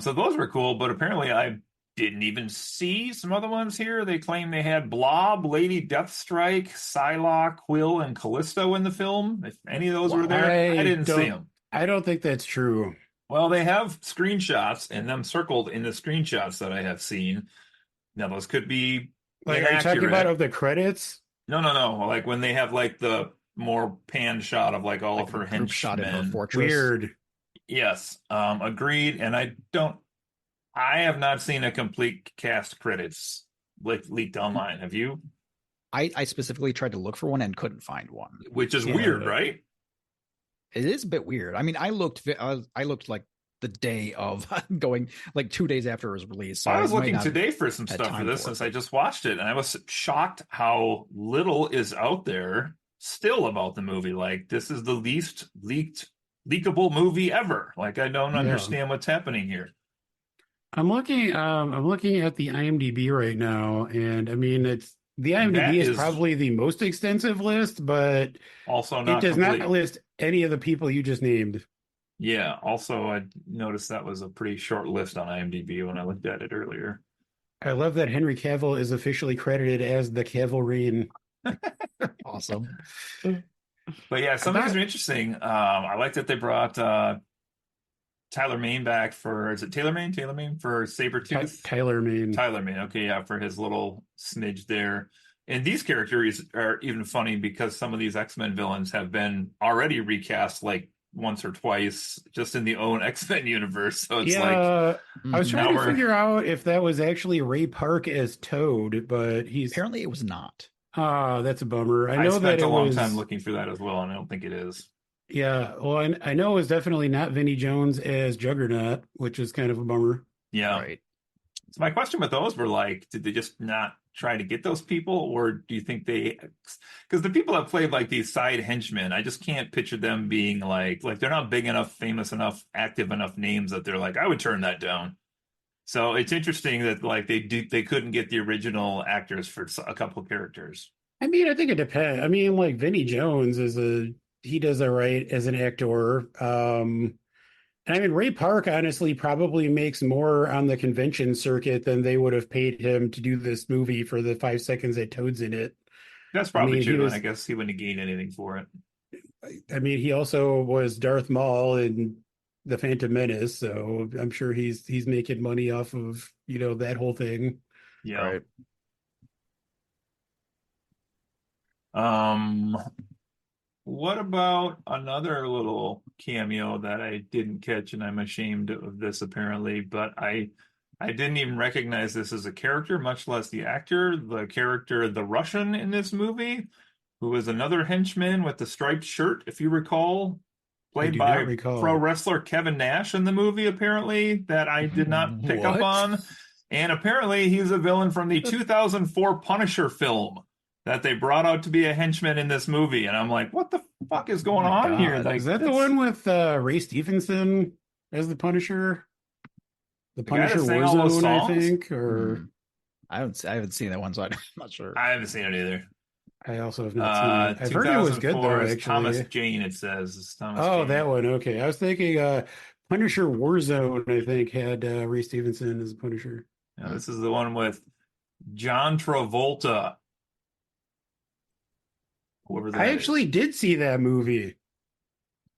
So those were cool, but apparently I didn't even see some other ones here. They claim they had Blob, Lady Deathstrike, Psylocke, Quill, and Callisto in the film. If any of those were Wow. there, I didn't see them. I don't think that's true. Well, they have screenshots and them circled in the screenshots that I have seen. Now, those could be Like, are you talking inaccurate. about of the credits? No. Like when they have like the more panned shot of like all Like of her the group shot in her henchmen. fortress. Weird. Yes, agreed. And I have not seen a complete cast credits leaked online. Have you? I specifically tried to look for one and couldn't find one. Which is Yeah. weird, right? It is a bit weird. I mean, I looked like the day of going like 2 days after it was released. So I was might looking not today for some had stuff for time this for since it. I just watched it, and I was shocked how little is out there still about the movie. Like this is the least leakable movie ever. Like I don't Yeah. understand what's happening here. I'm looking at the IMDb right now, and I mean the IMDb That is is probably the most extensive list, but Also it not does complete. not list any of the people you just named. Yeah. Also, I noticed that was a pretty short list on IMDb when I looked at it earlier. I love that Henry Cavill is officially credited as the Cavalrine. Awesome. But yeah, some of these are interesting. I like that they brought Tyler Mane back for, is it Taylor Mane? Taylor Mane for Sabretooth? Tyler Mane. Tyler Mane, okay, yeah, for his little smidge there. And these characters are even funny because some of these X-Men villains have been already recast like once or twice just in the own X-Men universe. So it's like, I was Mhm. trying to Now we're- figure out if that was actually Ray Park as Toad, but he's Apparently it was not. that's a bummer. I I know spent that a it long was time looking for that as well, and I don't think it is. yeah. Well, I know it was definitely not Vinnie Jones as Juggernaut, which is kind of a bummer. Yeah. Right. So my question with those were like, did they just not try to get those people, or do you think because the people that played like these side henchmen, I just can't picture them being like they're not big enough, famous enough, active enough names that they're like, I would turn that down. So it's interesting that like they couldn't get the original actors for a couple of characters. I mean, I think it depends. I mean, like Vinnie Jones he does all right as an actor. And I mean, Ray Park honestly probably makes more on the convention circuit than they would have paid him to do this movie for the 5 seconds that Toad's in it. That's probably mean, he true, was- and I guess he wouldn't have gained anything for it. I mean, he also was Darth Maul in The Phantom Menace, so I'm sure he's making money off of, that whole thing. Yeah. Right. What about another little cameo that I didn't catch, and I'm ashamed of this apparently, but I didn't even recognize this as a character, much less the actor. The character, the Russian in this movie, who was another henchman with the striped shirt, if you recall, played do by not recall. pro wrestler Kevin Nash in the movie, apparently, that I did not pick up What? on. And apparently he's a villain from the 2004 Punisher film that they brought out to be a henchman in this movie. And I'm like, what the fuck is going my on God. here? Like, Is that the that's- one with Ray Stevenson as the Punisher? The guy that Punisher sang all those Warzone, I songs? think, or Hmm. I haven't seen that one, so I'm not sure. I haven't seen it either. I also have not seen it. I've heard it was good 2004 though, is actually. Thomas Jane, it says. It's Thomas Oh, Jane. that one. Okay. I was thinking Punisher Warzone, I think, had Ray Stevenson as Punisher. Now, this is the one with John Travolta. Whoever that I is. actually did see that movie.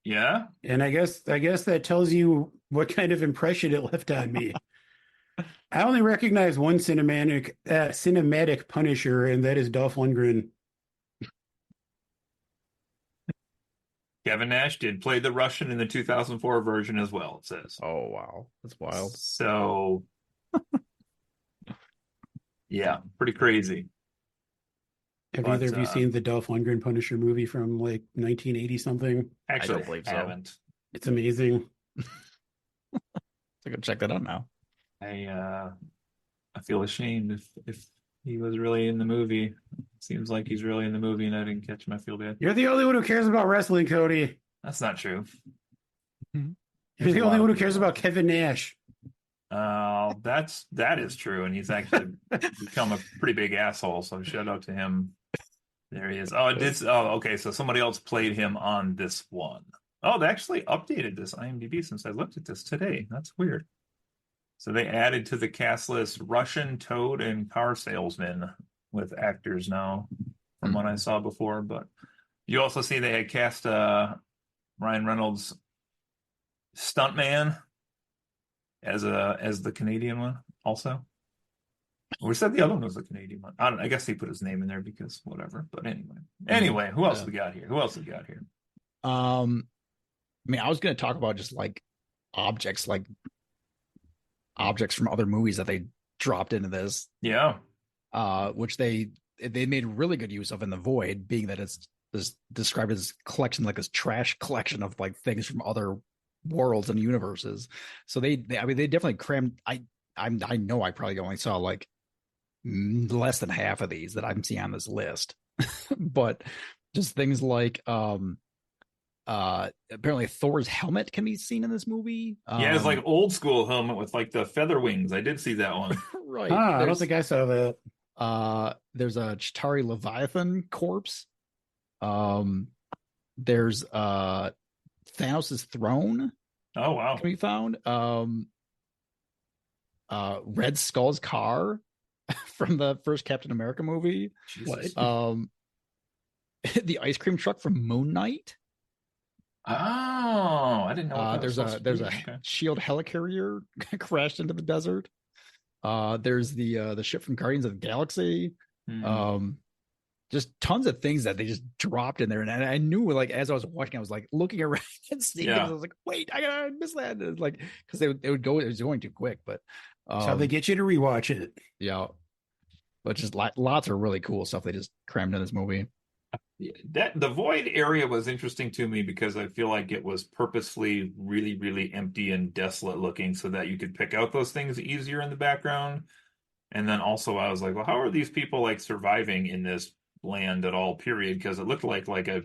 Yeah? And I guess that tells you what kind of impression it left on me. I only recognize one cinematic Punisher, and that is Dolph Lundgren. Kevin Nash did play the Russian in the 2004 version as well, it says. Oh wow, that's wild. So, yeah, pretty crazy. Have But, either of you seen the Dolph Lundgren Punisher movie from like 1980 something? Actually, don't believe so. haven't. It's amazing. So go check that out now. I feel ashamed if he was really in the movie. Seems like he's really in the movie, and I didn't catch him. I feel bad. You're the only one who cares about wrestling, Cody. That's not true. You're the only one who cares about Kevin Nash. That is true, and he's actually become a pretty big asshole. So shout out to him. There he is. Oh, it did. Oh, okay. So somebody else played him on this one. Oh, they actually updated this IMDb since I looked at this today. That's weird. So they added to the cast list Russian Toad and car salesman with actors now, from what I saw before. But you also see they had cast Ryan Reynolds stuntman as the Canadian one also. We said the other one was the Canadian one. I guess he put his name in there because whatever. But anyway, who else we got here? I mean, I was going to talk about just like objects from other movies that they dropped into this. Yeah. Which they made really good use of in The Void, being that it's described as collection, like this trash collection of like things from other worlds and universes. So they definitely crammed. I know I probably only saw like less than half of these that I'm seeing on this list, but just things like apparently Thor's helmet can be seen in this movie. Yeah, it's like old school helmet with like the feather wings. I did see that one. Right. I don't think I saw that. There's a Chitauri Leviathan corpse. There's Thanos's throne. Oh wow. Can be found. Red Skull's car from the first Captain America movie. Jesus. The ice cream truck from Moon Knight. Oh, I didn't know. What there's a Shield helicarrier crashed into the desert. There's the ship from Guardians of the Galaxy. Just tons of things that they just dropped in there, and I knew, like, as I was watching, I was like looking around and seeing things. I was like, wait, I gotta miss that. And like, because it was going too quick, but that's how they get you to rewatch it. Yeah, but just lots of really cool stuff they just crammed in this movie. That the Void area was interesting to me because I feel like it was purposefully really, really empty and desolate looking so that you could pick out those things easier in the background. And then also I was like, well, how are these people like surviving in this land at all, period? Because it looked like a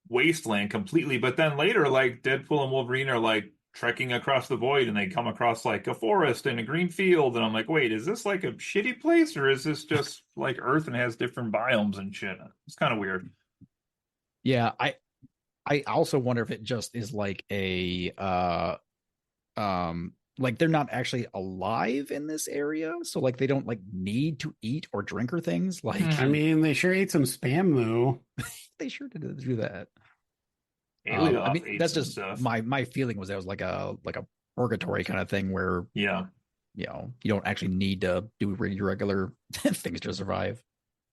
wasteland completely. But then later, like Deadpool and Wolverine are like trekking across the void and they come across like a forest and a green field. And I'm like, wait, is this like a shitty place or is this just like Earth and has different biomes and shit? It's kind of weird. Yeah, I also wonder if it just is like a like they're not actually alive in this area, so like they don't like need to eat or drink or things. Like, I mean, they sure ate some spam though. They sure did do that. I mean, that's just stuff. my feeling was that was like a purgatory kind of thing where you don't actually need to do regular things to survive.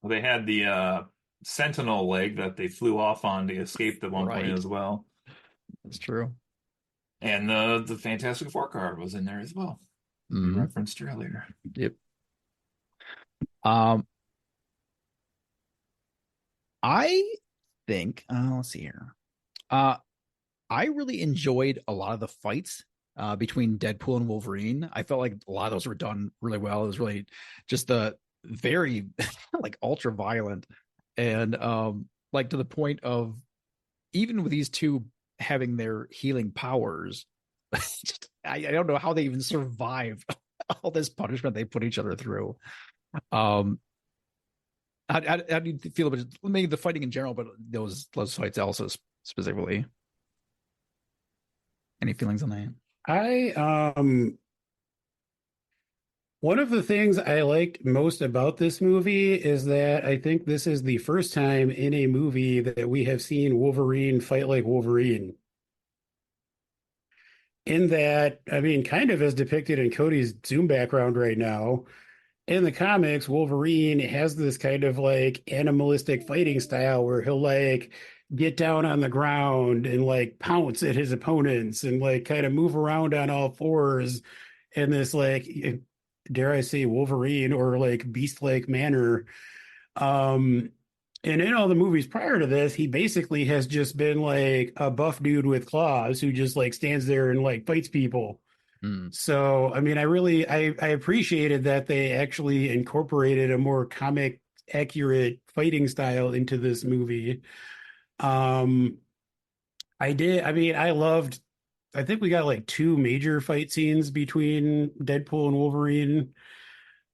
Well, they had the Sentinel leg that they flew off on to escape at one point as well. That's true. And the Fantastic Four card was in there as well. Mm-hmm. Referenced earlier. Yep. I think let's see here. I really enjoyed a lot of the fights between Deadpool and Wolverine. I felt like a lot of those were done really well. It was really just the very like ultra violent and like to the point of even with these two having their healing powers, I don't know how they even survive all this punishment they put each other through. How do you feel about maybe the fighting in general, but those fights also specifically? Any feelings on that? One of the things I liked most about this movie is that I think this is the first time in a movie that we have seen Wolverine fight like Wolverine. In that, I mean, kind of as depicted in Cody's Zoom background right now, in the comics, Wolverine has this kind of like animalistic fighting style where he'll like get down on the ground and like pounce at his opponents and like kind of move around on all fours in this like, dare I say, Wolverine or like beast-like manner. And in all the movies prior to this, he basically has just been like a buff dude with claws who just like stands there and like fights people. So, I mean, I appreciated that they actually incorporated a more comic accurate fighting style into this movie. Um, I think we got like two major fight scenes between Deadpool and Wolverine.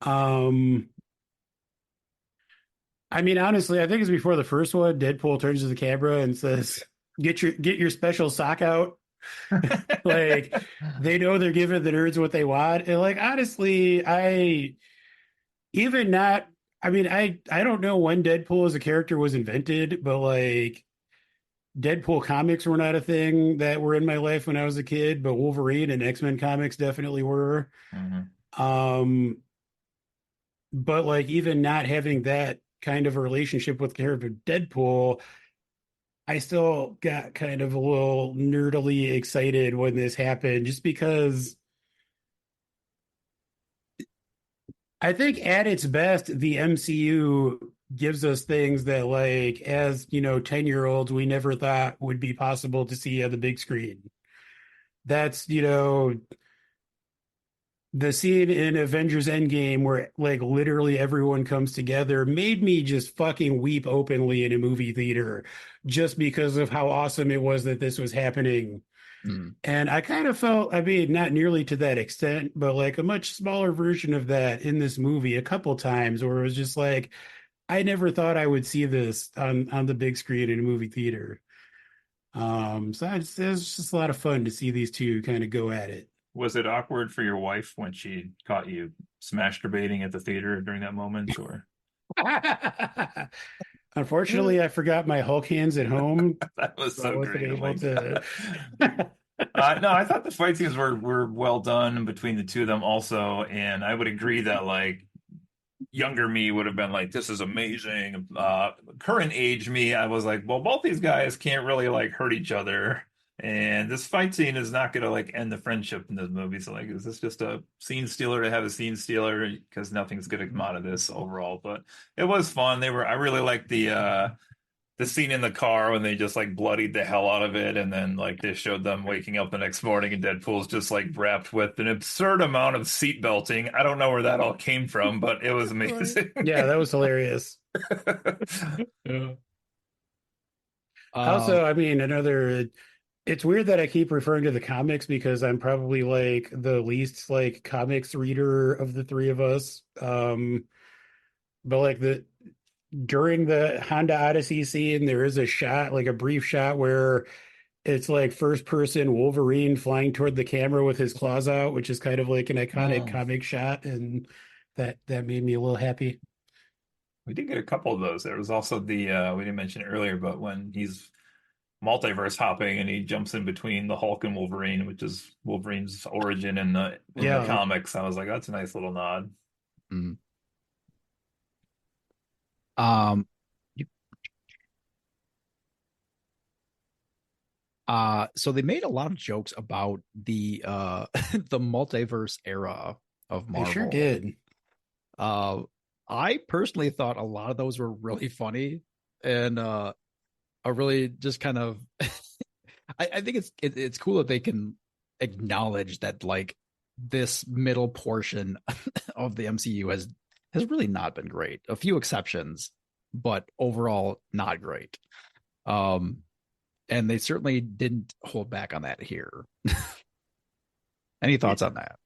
Um, honestly, I think it's before the first one. Deadpool turns to the camera and says, get your special sock out." Like they know they're giving the nerds what they want. And like honestly, even not I don't know when Deadpool as a character was invented, but like Deadpool comics were not a thing that were in my life when I was a kid, but Wolverine and X-Men comics definitely were. Mm-hmm. Um, but like even not having that kind of a relationship with the character Deadpool, I still got kind of a little nerdily excited when this happened, just because I think at its best, the MCU gives us things that, like, as 10-year-olds, we never thought would be possible to see on the big screen. That's, the scene in Avengers Endgame where, like, literally everyone comes together made me just fucking weep openly in a movie theater just because of how awesome it was that this was happening. Mm. And I kind of felt, not nearly to that extent, but like a much smaller version of that in this movie a couple times where it was just like, I never thought I would see this on the big screen in a movie theater. It was just a lot of fun to see these two kind of go at it. Was it awkward for your wife when she caught you masturbating at the theater during that moment, or? Unfortunately, I forgot my Hulk hands at home, That was so I so wasn't great. Oh my able to. God. No, I thought the fight scenes were well done between the two of them also, and I would agree that like younger me would have been like, "This is amazing." Current age me, I was like, "Well, both these guys can't really like hurt each other, and this fight scene is not going to like end the friendship in this movie." So like, is this just a scene stealer to have a scene stealer? Because nothing's going to come out of this overall. But it was fun. I really liked the scene in the car when they just like bloodied the hell out of it, and then like they showed them waking up the next morning and Deadpool's just like wrapped with an absurd amount of seat belting. I don't know where that all came from, but it was amazing. Yeah, that was hilarious. Yeah. Also, it's weird that I keep referring to the comics because I'm probably like the least like comics reader of the three of us. But like during the Honda Odyssey scene, there is a shot, like a brief shot where it's like first person Wolverine flying toward the camera with his claws out, which is kind of like an iconic Oh, comic shot, and that made me a little happy. we did get a couple of those. There was also the we didn't mention it earlier, but when he's multiverse hopping and he jumps in between the Hulk and Wolverine, which is Wolverine's origin in the Yeah. comics, I was like, that's a nice little nod. Mm. Um, so they made a lot of jokes about the the multiverse era of They sure Marvel. did. Uh, I personally thought a lot of those were really funny and are really just kind of I think it's cool that they can acknowledge that like this middle portion of the MCU has really not been great. A few exceptions, but overall not great. Um, and they certainly didn't hold back on that here. Any thoughts on that?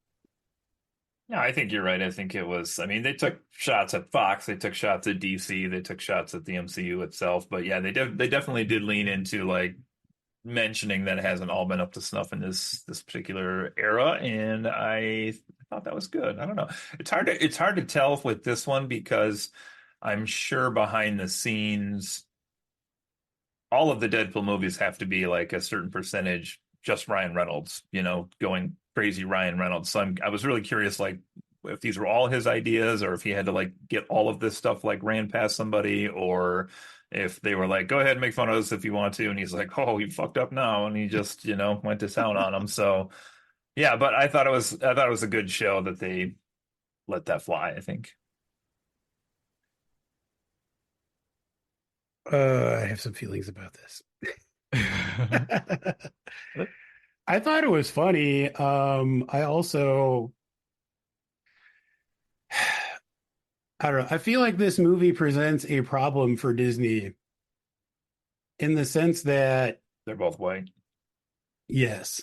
Yeah, I think you're right. I think it was, I mean, they took shots at Fox, they took shots at DC, they took shots at the MCU itself. But yeah, they definitely did lean into like mentioning that it hasn't all been up to snuff in this particular era, and I thought that was good. I don't know. It's hard to tell with this one because I'm sure behind the scenes all of the Deadpool movies have to be like a certain percentage just Ryan Reynolds, going crazy Ryan Reynolds. So I was really curious, like if these were all his ideas, or if he had to like get all of this stuff like ran past somebody, or if they were like, go ahead and make fun of us if you want to, and he's like, oh, you fucked up now, and he just went to town on him. So yeah, but I thought it was a good show that they let that fly. I think. I have some feelings about this. I thought it was funny. I also I don't know. I feel like this movie presents a problem for Disney in the sense that, They're both white. yes,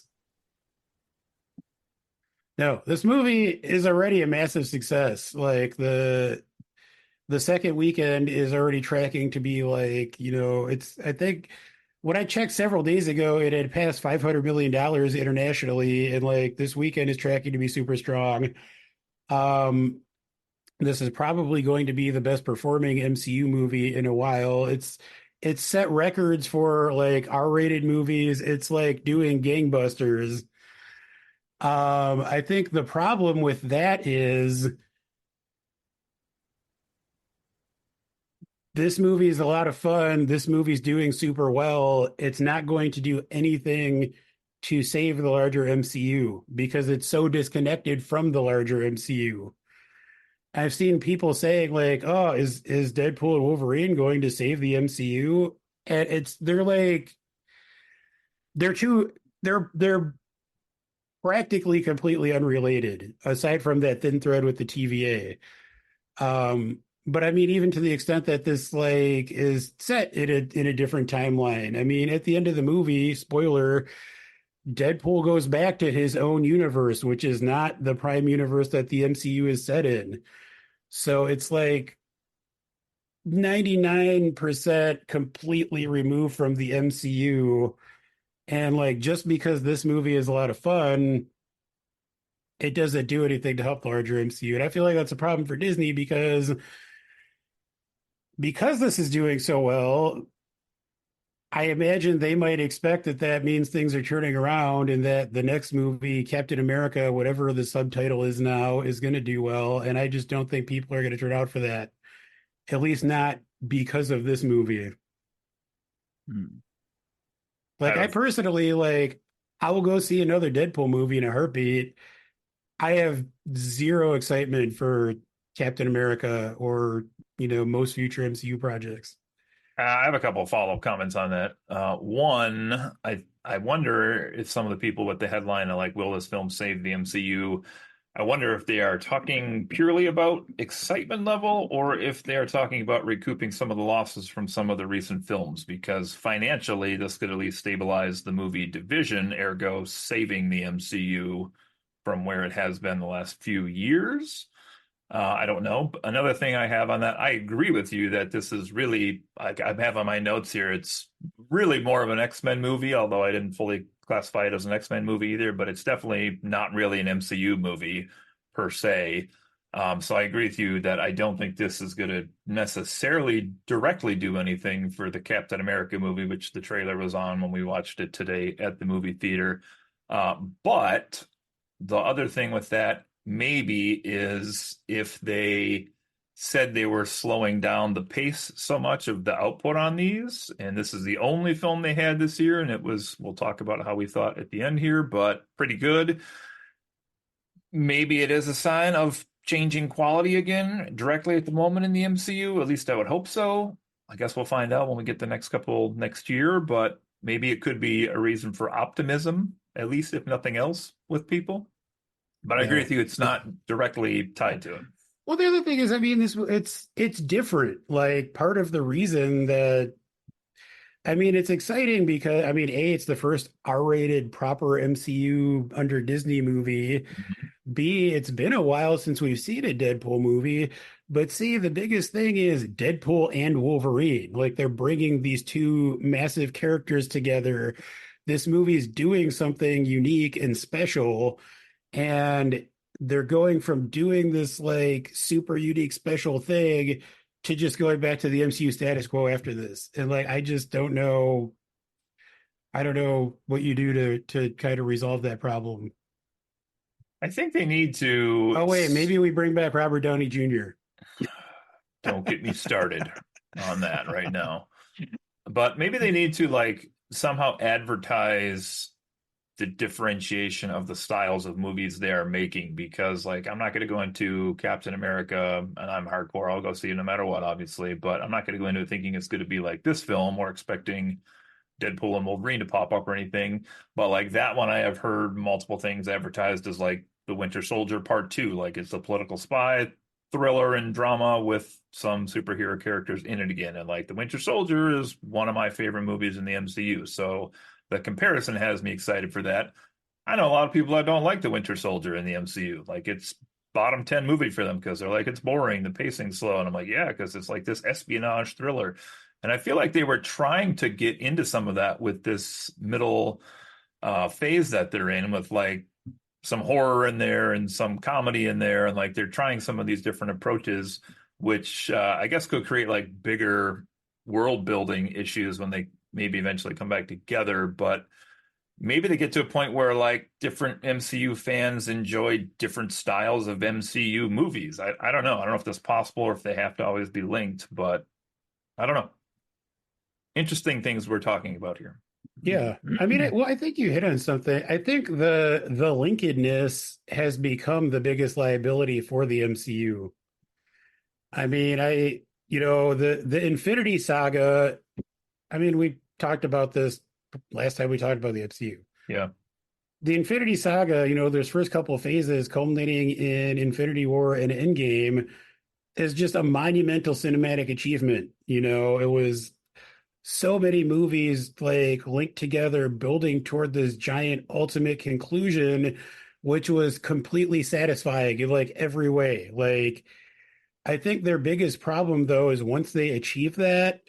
no, this movie is already a massive success. Like the second weekend is already tracking to be like, it's I think when I checked several days ago, it had passed $500 million internationally, and like this weekend is tracking to be super strong. Um, this is probably going to be the best performing MCU movie in a while. It's set records for like R-rated movies. It's like doing gangbusters. I think the problem with that is this movie is a lot of fun. This movie's doing super well. It's not going to do anything to save the larger MCU because it's so disconnected from the larger MCU. I've seen people saying like, "Oh, is Deadpool and Wolverine going to save the MCU?" And they're like they're two they're practically completely unrelated aside from that thin thread with the TVA. But I mean, even to the extent that this like is set in a different timeline. I mean, at the end of the movie, spoiler, Deadpool goes back to his own universe, which is not the prime universe that the MCU is set in. So it's like 99% completely removed from the MCU. And like just because this movie is a lot of fun, it doesn't do anything to help the larger MCU. And I feel like that's a problem for Disney because this is doing so well, I imagine they might expect that that means things are turning around and that the next movie, Captain America, whatever the subtitle is now, is going to do well. And I just don't think people are going to turn out for that, at least not because of this movie. Hmm. Like, I personally, like, I will go see another Deadpool movie in a heartbeat. I have zero excitement for Captain America or, most future MCU projects. I have a couple of follow-up comments on that. One, I wonder if some of the people with the headline of like, "Will this film save the MCU?" I wonder if they are talking purely about excitement level or if they are talking about recouping some of the losses from some of the recent films, because financially, this could at least stabilize the movie division, ergo saving the MCU from where it has been the last few years. I don't know. Another thing I have on that, I agree with you that this is really, like I have on my notes here, it's really more of an X-Men movie, although I didn't fully classify it as an X-Men movie either, but it's definitely not really an MCU movie per se. So I agree with you that I don't think this is going to necessarily directly do anything for the Captain America movie, which the trailer was on when we watched it today at the movie theater. But the other thing with that maybe is if they said they were slowing down the pace so much of the output on these, and this is the only film they had this year, and it was, we'll talk about how we thought at the end here, but pretty good. Maybe it is a sign of changing quality again directly at the moment in the MCU. At least I would hope so. I guess we'll find out when we get the next couple next year, but maybe it could be a reason for optimism, at least if nothing else, with people. But I agree Yeah. with you, it's not directly tied to it. Well, the other thing is, I mean, it's different. Like part of the reason that I mean, it's exciting because I mean, A, it's the first R-rated proper MCU under Disney movie. B, it's been a while since we've seen a Deadpool movie. But C, the biggest thing is Deadpool and Wolverine. Like they're bringing these two massive characters together. This movie's doing something unique and special, and they're going from doing this like super unique special thing to just going back to the MCU status quo after this. And like I just don't know, I don't know what you do to kind of resolve that problem. I think they need to. Oh wait, maybe we bring back Robert Downey Jr. Don't get me started on that right now. But maybe they need to like somehow advertise the differentiation of the styles of movies they are making, because like I'm not going to go into Captain America, and I'm hardcore, I'll go see it no matter what, obviously, but I'm not going to go into it thinking it's going to be like this film or expecting Deadpool and Wolverine to pop up or anything. But like that one, I have heard multiple things advertised as like the Winter Soldier Part 2, like it's a political spy thriller and drama with some superhero characters in it again. And like The Winter Soldier is one of my favorite movies in the MCU. So the comparison has me excited for that. I know a lot of people that don't like The Winter Soldier in the MCU. Like it's bottom 10 movie for them because they're like, it's boring, the pacing's slow. And I'm like, yeah, because it's like this espionage thriller. And I feel like they were trying to get into some of that with this middle phase that they're in, with like some horror in there and some comedy in there. And like they're trying some of these different approaches, which I guess could create like bigger world building issues when they maybe eventually come back together. But maybe they get to a point where like different MCU fans enjoy different styles of MCU movies. I don't know. I don't know if that's possible or if they have to always be linked, but I don't know. Interesting things we're talking about here. Yeah. I mean, I think you hit on something. I think the linkedness has become the biggest liability for the MCU. I mean, the Infinity Saga, I mean, we talked about this last time we talked about the MCU. Yeah. The Infinity Saga, there's first couple of phases culminating in Infinity War and Endgame is just a monumental cinematic achievement. It was so many movies like linked together, building toward this giant ultimate conclusion, which was completely satisfying in like every way. Like, I think their biggest problem though is once they achieve that,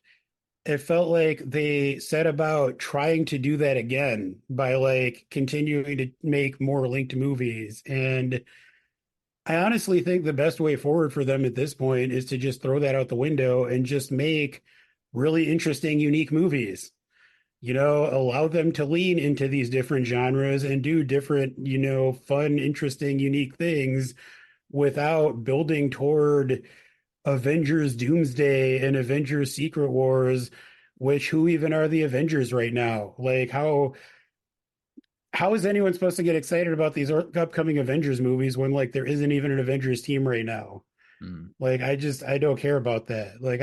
it felt like they set about trying to do that again by like continuing to make more linked movies. And I honestly think the best way forward for them at this point is to just throw that out the window and just make really interesting, unique movies. Allow them to lean into these different genres and do different, fun, interesting, unique things without building toward Avengers Doomsday and Avengers Secret Wars, which who even are the Avengers right now? Like how is anyone supposed to get excited about these upcoming Avengers movies when like there isn't even an Avengers team right now? Like I don't care about that. Like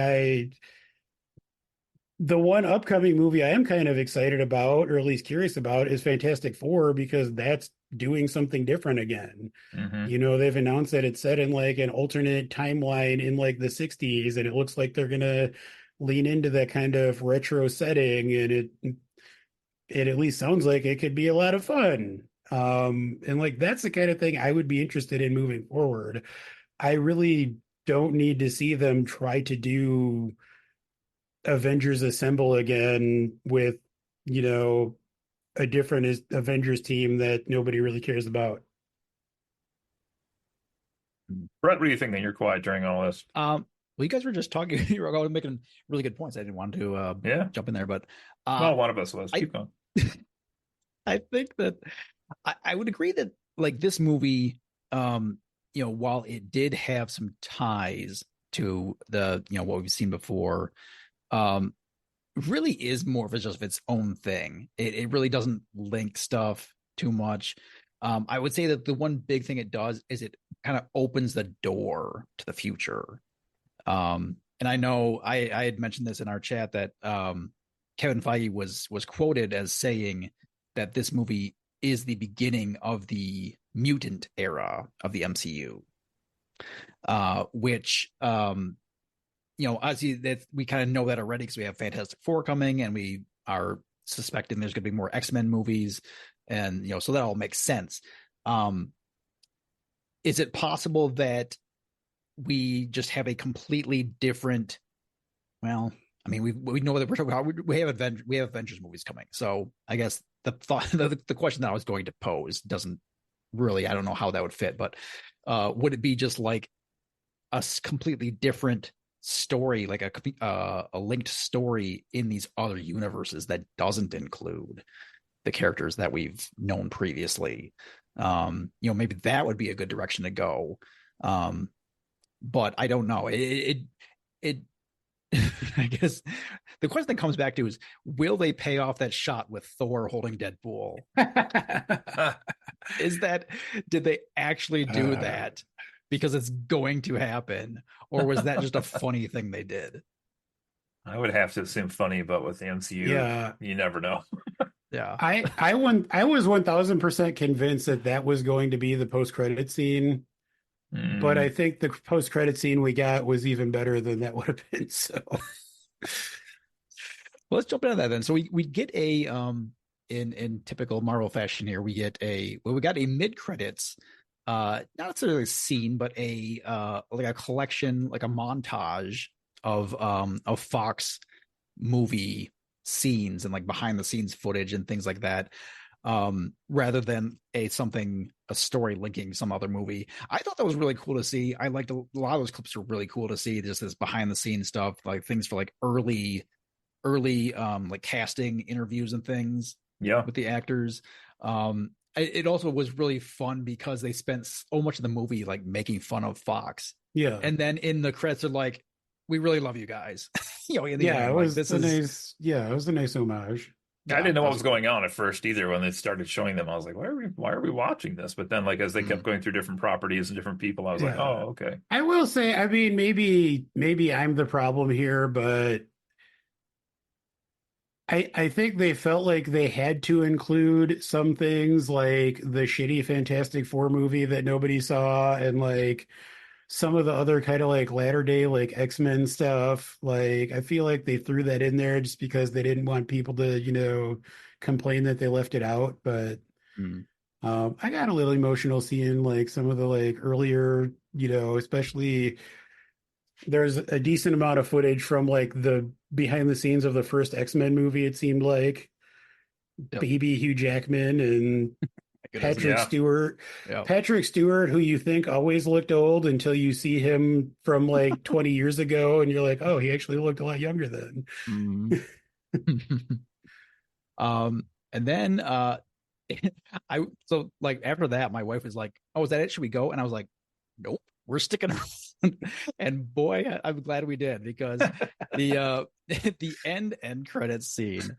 the one upcoming movie I am kind of excited about, or at least curious about, is Fantastic Four, because that's doing something different again. They've announced that it's set in like an alternate timeline in like the 60s, and it looks like they're gonna lean into that kind of retro setting, and it at least sounds like it could be a lot of fun. And like that's the kind of thing I would be interested in moving forward. I really don't need to see them try to do Avengers Assemble again with, a different Avengers team that nobody really cares about. Brett, what do you think? That you're quiet during all this? Well, you guys were just talking. You were making really good points. I didn't want to jump in there, but well, one of us was. Keep going. I think that I would agree that like this movie, while it did have some ties to the what we've seen before, really is more of just its own thing. It really doesn't link stuff too much. I would say that the one big thing it does is it kind of opens the door to the future. And I know I had mentioned this in our chat that Kevin Feige was quoted as saying that this movie is the beginning of the mutant era of the MCU, which obviously that we kind of know that already because we have Fantastic Four coming, and we are suspecting there's going to be more X-Men movies, and so that all makes sense. Is it possible that we just have a completely different? Well, I mean, we know that we're talking about we have Avengers movies coming, so I guess the question that I was going to pose doesn't really, I don't know how that would fit, but would it be just like a completely different story, like a linked story in these other universes that doesn't include the characters that we've known previously? Maybe that would be a good direction to go. But I don't know. It I guess the question that comes back to is, will they pay off that shot with Thor holding Deadpool? Did they actually do that because it's going to happen, or was that just a funny thing they did? I would have to assume funny, but with the MCU, you never know. Yeah. I was 1000% convinced that was going to be the post-credit scene but I think the post-credit scene we got was even better than that would have been. So Well, let's jump into that then. So we get a in typical Marvel fashion here, we got a mid credits, not necessarily a scene, but a like a collection, like a montage of Fox movie scenes and like behind the scenes footage and things like that, rather than a story linking some other movie. I thought that was really cool to see. I liked a lot of those clips were really cool to see, just this behind the scenes stuff, like things for like early like casting interviews and things with the actors. It also was really fun because they spent so much of the movie like making fun of Fox, and then in the credits are like, we really love you guys. In the end, it was like, it was a nice homage. I didn't know what was going on at first either. When they started showing them, I was like, why are we watching this? But then, like, as they kept going through different properties and different people, I was like, oh, okay. I will say, I mean, maybe I'm the problem here, but I think they felt like they had to include some things like the shitty Fantastic Four movie that nobody saw, and like some of the other kind of like latter day like X-Men stuff. Like I feel like they threw that in there just because they didn't want people to, complain that they left it out. But I got a little emotional seeing like some of the like earlier, especially there's a decent amount of footage from like the behind the scenes of the first X-Men movie. It seemed like baby Hugh Jackman and Patrick Stewart. Patrick Stewart, who you think always looked old until you see him from like 20 years ago, and you're like, oh, he actually looked a lot younger then. And then so like after that, my wife was like, oh, is that it? Should we go? And I was like, nope, we're sticking around. And boy, I'm glad we did, because the end credits scene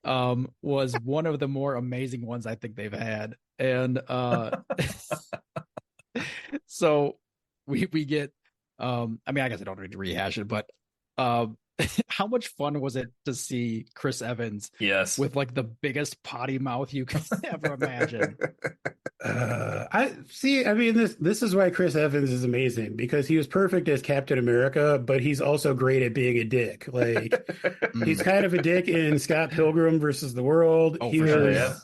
was one of the more amazing ones I think they've had. And so we get I mean, I guess I don't need to rehash it, but how much fun was it to see Chris Evans with like the biggest potty mouth you could ever imagine? I mean, this is why Chris Evans is amazing, because he was perfect as Captain America, but he's also great at being a dick. Like he's kind of a dick in Scott Pilgrim versus the World. Oh, for sure,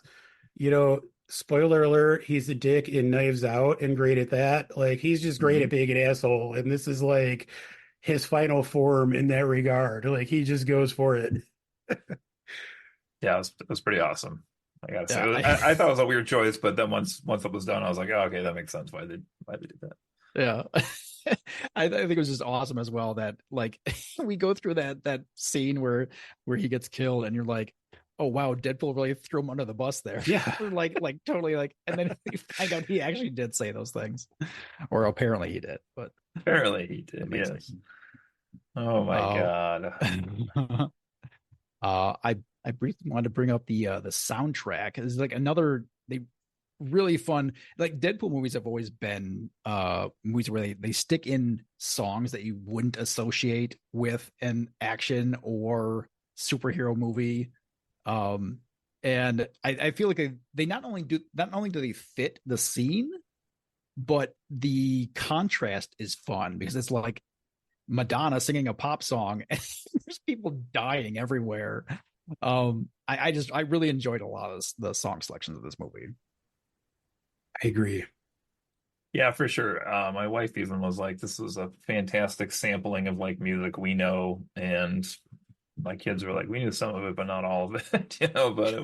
spoiler alert, he's a dick in Knives Out and great at that. Like he's just great at being an asshole, and this is like his final form in that regard. Like he just goes for it. Yeah, it was pretty awesome. I gotta say, I thought it was a weird choice, but then once it was done, I was like, oh, okay, that makes sense why they did that. Yeah. I think it was just awesome as well that like we go through that scene where he gets killed, and you're like, oh wow, Deadpool really threw him under the bus there. Yeah. like totally, like, and then you find out he actually did say those things, or apparently he did. But apparently he did. Yes. Sense. Oh my god. I briefly wanted to bring up the soundtrack. It's like they really fun, like Deadpool movies have always been movies where they stick in songs that you wouldn't associate with an action or superhero movie. And I feel like they not only do they fit the scene, but the contrast is fun because it's like Madonna singing a pop song and there's people dying everywhere. I really enjoyed a lot of the song selections of this movie. I agree. Yeah, for sure. My wife even was like, this was a fantastic sampling of like music we know, and my kids were like, we knew some of it, but not all of it, but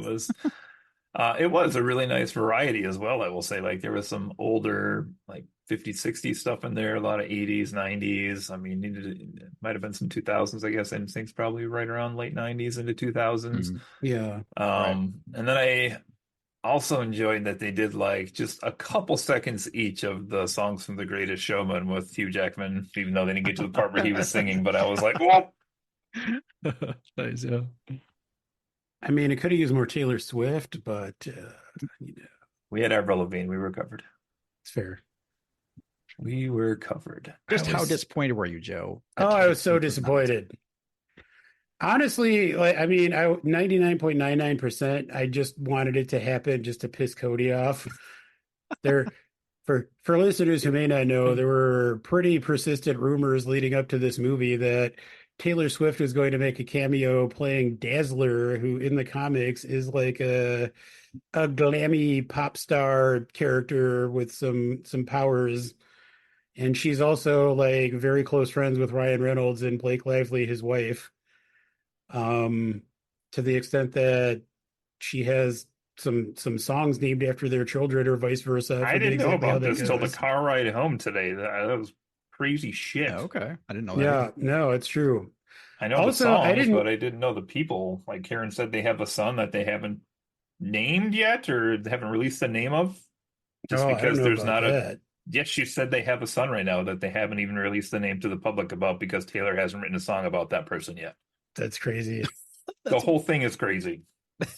it was a really nice variety as well. I will say, like, there was some older, like 50s, 60s stuff in there, a lot of 80s, 90s. I mean, it might have been some 2000s, I guess. And things probably right around late 90s into 2000s. Yeah. And then I also enjoyed that they did like just a couple seconds each of the songs from The Greatest Showman with Hugh Jackman, even though they didn't get to the part where he was singing, but I was like, whoa. Nice, yeah. I mean, it could have used more Taylor Swift, but we had Avril Lavigne. We were covered. It's fair. We were covered. Just how disappointed were you, Joe? I was so disappointed. Honestly, like, I mean, 99.99%, I just wanted it to happen just to piss Cody off. For listeners who may not know, there were pretty persistent rumors leading up to this movie that Taylor Swift was going to make a cameo playing Dazzler, who in the comics is like a glammy pop star character with some powers. And she's also like very close friends with Ryan Reynolds and Blake Lively, his wife. To the extent that she has some songs named after their children or vice versa. I forget didn't know exactly how about that this till the goes. car ride home today. That was crazy shit. Oh, okay. I didn't know that. Yeah, no, it's true. I know the Also, I songs, didn't. but I didn't know the people. Like Karen said, they have a son that they haven't named yet, or they haven't released the name of. Just Oh, I don't because know there's about not a. that. Yes, she said they have a son right now that they haven't even released the name to the public about because Taylor hasn't written a song about that person yet. That's crazy. The whole thing is crazy.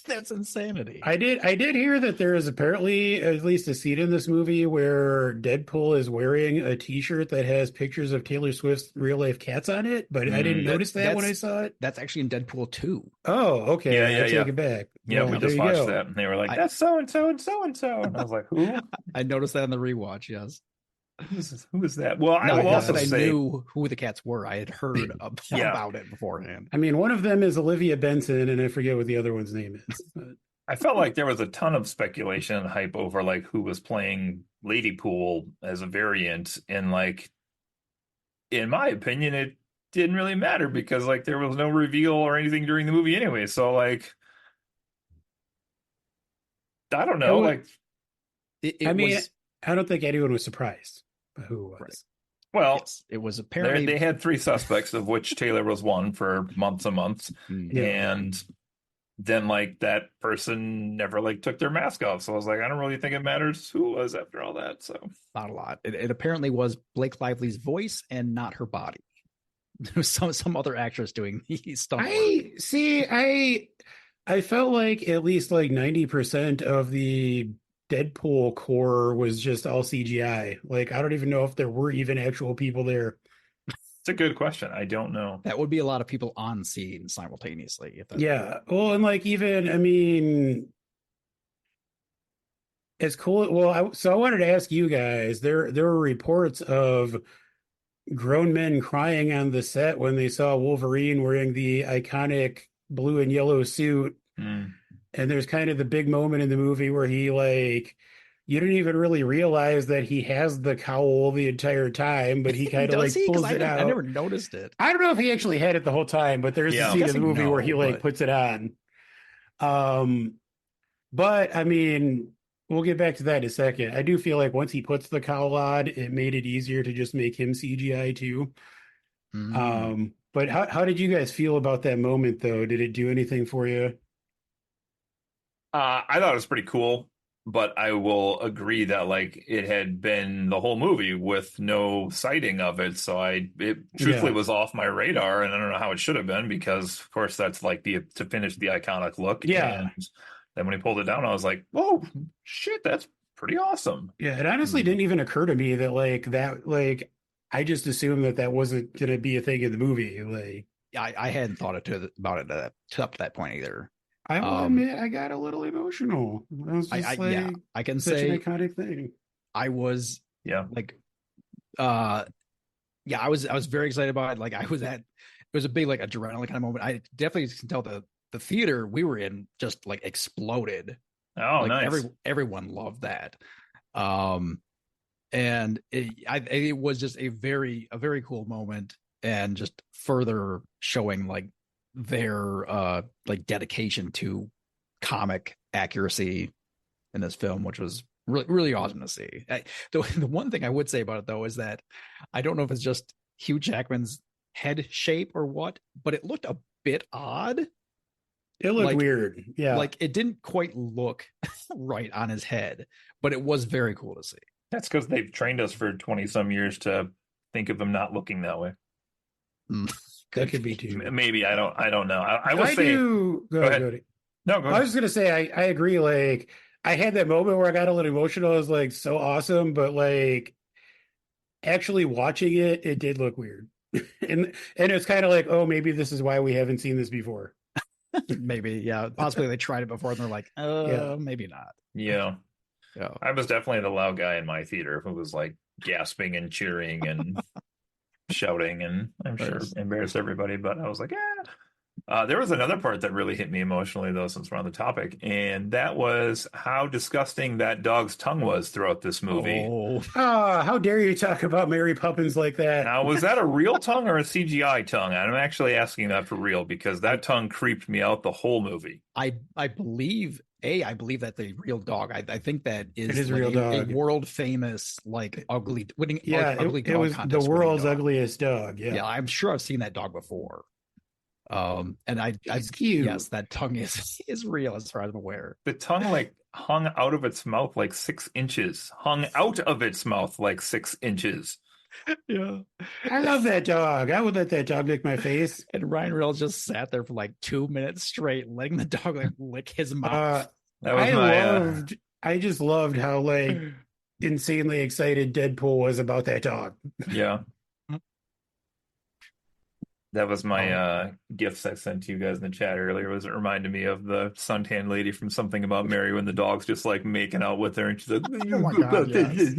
That's insanity. I did hear that there is apparently at least a scene in this movie where Deadpool is wearing a T-shirt that has pictures of Taylor Swift's real life cats on it, but I didn't notice that when I saw it. That's actually in Deadpool 2. Oh, okay. I take it back. Yeah, Well, we there just you watched go. that, and they were like, "That's so and so and so and so," and I was like, "Who? I noticed that in the rewatch. Yes. Who is that?" Well, I No, will not also that I say, knew who the cats were. I had heard about it beforehand. I mean, one of them is Olivia Benson, and I forget what the other one's name is. But I felt like there was a ton of speculation and hype over like who was playing Lady Pool as a variant, and like, in my opinion, it didn't really matter because like there was no reveal or anything during the movie anyway. So like, I don't know, like. I mean, I don't think anyone was surprised by who it was. Right. Well, yes, it was apparently they had three suspects, of which Taylor was one for months and months, and then like that person never like took their mask off. So I was like, I don't really think it matters who it was after all that. So not a lot. It apparently was Blake Lively's voice and not her body. There was some other actress doing the stunt. I felt like at least like 90% of the Deadpool core was just all CGI. Like, I don't even know if there were even actual people there. it's a good question. I don't know. That would be a lot of people on scene simultaneously. Yeah. Well, and like even, I mean, it's cool. Well, so I wanted to ask you guys, there were reports of grown men crying on the set when they saw Wolverine wearing the iconic blue and yellow suit. And there's kind of the big moment in the movie where he like, you didn't even really realize that he has the cowl the entire time, but he kind of like pulls it out. I never noticed it. I don't know if he actually had it the whole time, but there's a scene in the movie where he like puts it on. But I mean, we'll get back to that in a second. I do feel like once he puts the cowl on, it made it easier to just make him CGI too. But how did you guys feel about that moment though? Did it do anything for you? I thought it was pretty cool, but I will agree that like it had been the whole movie with no sighting of it, so it truthfully was off my radar, and I don't know how it should have been because of course that's like to finish the iconic look. Yeah. And then when he pulled it down, I was like, "Whoa, shit, that's pretty awesome." Yeah, it honestly didn't even occur to me that I just assumed that wasn't going to be a thing in the movie. Like, I hadn't thought about it up to that point either. I will admit I got a little emotional. It was just I can such say an iconic thing. I was I was very excited about it. Like it was a big like adrenaline kind of moment. I definitely can tell the theater we were in just like exploded. Oh, like, nice. Everyone loved that. And it was just a very cool moment, and just further showing like their like dedication to comic accuracy in this film, which was really, really awesome to see. The one thing I would say about it though is that I don't know if it's just Hugh Jackman's head shape or what, but it looked a bit odd. It looked weird. Yeah. Like it didn't quite look right on his head, but it was very cool to see. That's because they've trained us for 20 some years to think of him not looking that way. That could be too. Maybe I don't know. I will say. Go ahead. Cody. No, go ahead. I was just gonna say I agree. Like I had that moment where I got a little emotional. I was like, so awesome, but like actually watching it, it did look weird, and it's kind of like, oh, maybe this is why we haven't seen this before. Maybe, yeah, possibly they tried it before and they're like, maybe not. Yeah. Yeah. I was definitely the loud guy in my theater who was like gasping and cheering and shouting, and I'm sure Nice. embarrassed everybody, but I was like, eh. There was another part that really hit me emotionally, though, since we're on the topic, and that was how disgusting that dog's tongue was throughout this movie. Oh, Ah, how dare you talk about Mary Poppins like that? Now, was that a real tongue or a CGI tongue? I'm actually asking that for real because I that tongue creeped me out the whole movie. I believe I believe that the real dog. I think that It is is a like real a dog. world famous like ugly winning Yeah, ugly it dog was the contest winning world's dog. ugliest dog. Yeah, Yeah. I'm sure I've seen that dog before. And I He's cute. yes, that tongue is real as far as I'm aware. The tongue like hung out of its mouth like 6 inches, hung out of its mouth like 6 inches. Yeah. I love that dog. I would let that dog lick my face. And Ryan Reynolds just sat there for like 2 minutes straight, letting the dog like lick his mouth. That was my I just loved how like insanely excited Deadpool was about that dog. yeah. That was my Oh. gifts I sent to you guys in the chat earlier. Was it reminded me of the suntan lady from Something About Mary when the dog's just like making out with her and she's like, Oh my God, yes.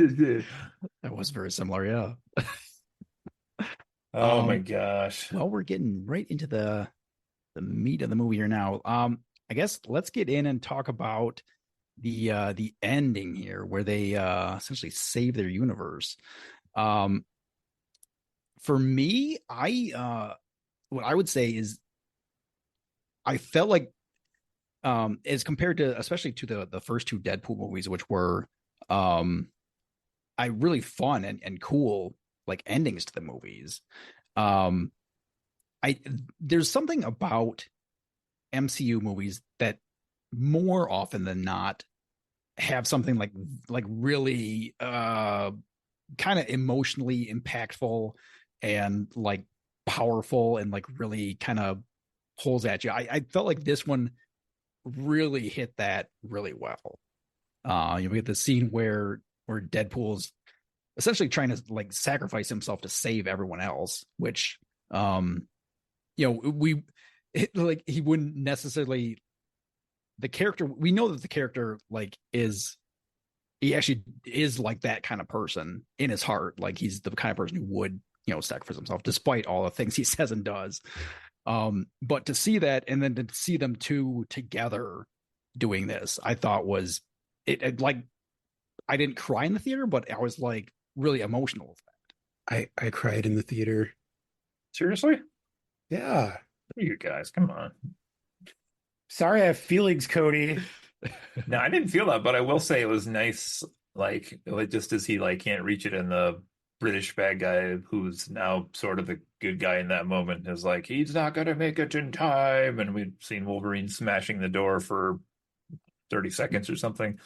That was very similar, yeah. Oh my gosh. Well, we're getting right into the meat of the movie here now. I guess let's get in and talk about the ending here where they essentially save their universe. For me, I what I would say is I felt like as compared to especially to the first two Deadpool movies, which were I really fun and cool like endings to the movies. Um I there's something about MCU movies that more often than not have something like really kind of emotionally impactful and like powerful and like really kind of pulls at you. I felt like this one really hit that really well. You get the scene where Deadpool's essentially trying to like sacrifice himself to save everyone else, which like he wouldn't necessarily the character we know that the character like he actually is like that kind of person in his heart. Like he's the kind of person who would, sacrifice himself despite all the things he says and does. But to see that and then to see them two together doing this, I thought was it like I didn't cry in the theater, but I was like really emotional with that. I cried in the theater. Seriously? Yeah. You guys, come on. Sorry, I have feelings, Cody. No, I didn't feel that, but I will say it was nice. Like just as he like can't reach it, and the British bad guy who's now sort of the good guy in that moment is like, he's not gonna make it in time. And we've seen Wolverine smashing the door for 30 seconds or something.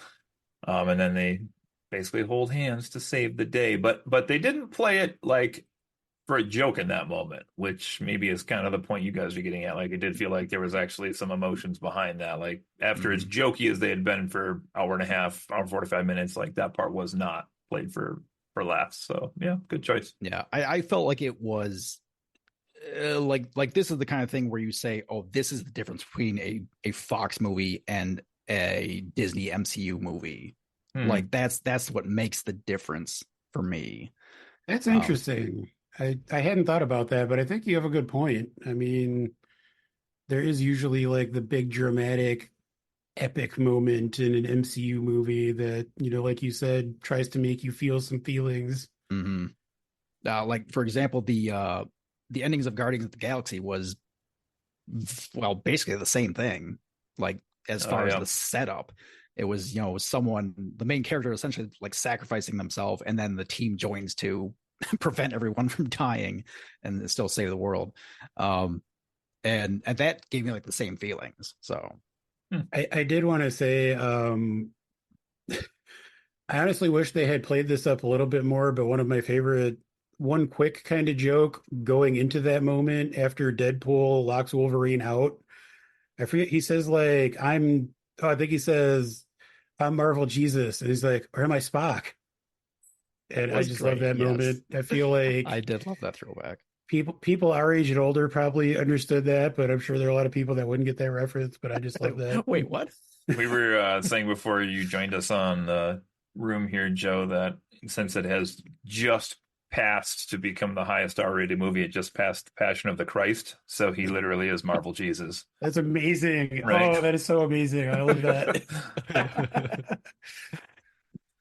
And then they basically hold hands to save the day. But they didn't play it like for a joke in that moment, which maybe is kind of the point you guys are getting at. Like it did feel like there was actually some emotions behind that. Like after as jokey as they had been for hour and a half, hour 45 minutes, like that part was not played for laughs. So yeah, good choice. Yeah, I felt like it was like this is the kind of thing where you say, oh, this is the difference between a Fox movie and a Disney MCU movie. Like that's what makes the difference for me. That's interesting. I hadn't thought about that, but I think you have a good point. I mean, there is usually like the big dramatic epic moment in an MCU movie that, like you said, tries to make you feel some feelings. Mm-hmm. Like for example, the endings of Guardians of the Galaxy was well basically the same thing. Like as far as the setup, it was the main character essentially like sacrificing themselves, and then the team joins to prevent everyone from dying and still save the world. And that gave me like the same feelings. So I did want to say, I honestly wish they had played this up a little bit more, but one quick kind of joke going into that moment after Deadpool locks Wolverine out. I forget, he says like, I think he says, I'm Marvel Jesus. And he's like, or am I Spock? And I just love that moment. I feel like I did love that throwback. People our age and older probably understood that, but I'm sure there are a lot of people that wouldn't get that reference, but I just love that. Wait, what? We were saying before you joined us on the room here, Joe, that since it has just passed to become the highest R-rated movie, it just passed The Passion of the Christ. So he literally is Marvel Jesus. That's amazing. Right. Oh, that is so amazing. I love that.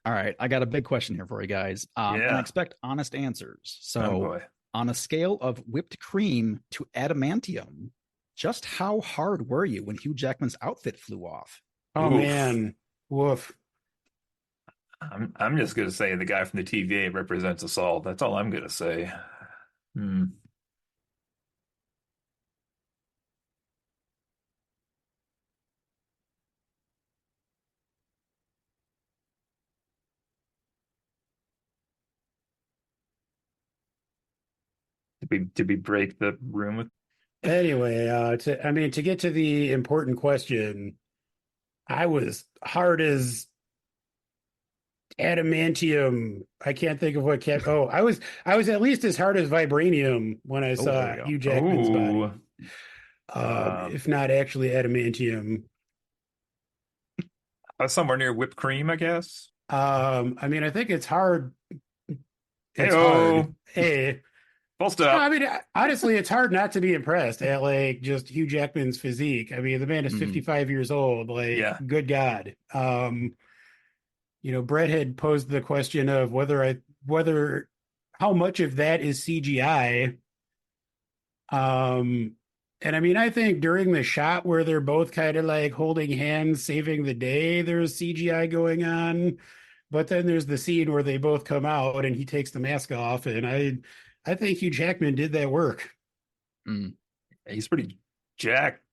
All right, I got a big question here for you guys, and I Yeah. expect honest answers. Oh So, boy. on a scale of whipped cream to adamantium, just how hard were you when Hugh Jackman's outfit flew off? Oh Oof. man. Woof. I'm just gonna say the guy from the TVA represents us all. That's all I'm gonna say. Hmm. To be break the room with. Anyway, to get to the important question, I was hard as adamantium. I can't think of what kept. Oh, I was at least as hard as vibranium when I Oh, there saw we go. Hugh Jackman's body. Ooh. If not actually adamantium. Somewhere near whipped cream, I guess. I think it's hard. It's hard. Heyo. Hey, Full no, stop. honestly, it's hard not to be impressed at like just Hugh Jackman's physique. I mean, the man is Mhm. 55 years old. Like, Yeah. good God. Brett had posed the question of whether how much of that is CGI. And I mean, I think during the shot where they're both kind of like holding hands, saving the day, there's CGI going on. But then there's the scene where they both come out and he takes the mask off, and I think Hugh Jackman did that work. Mm. He's pretty jacked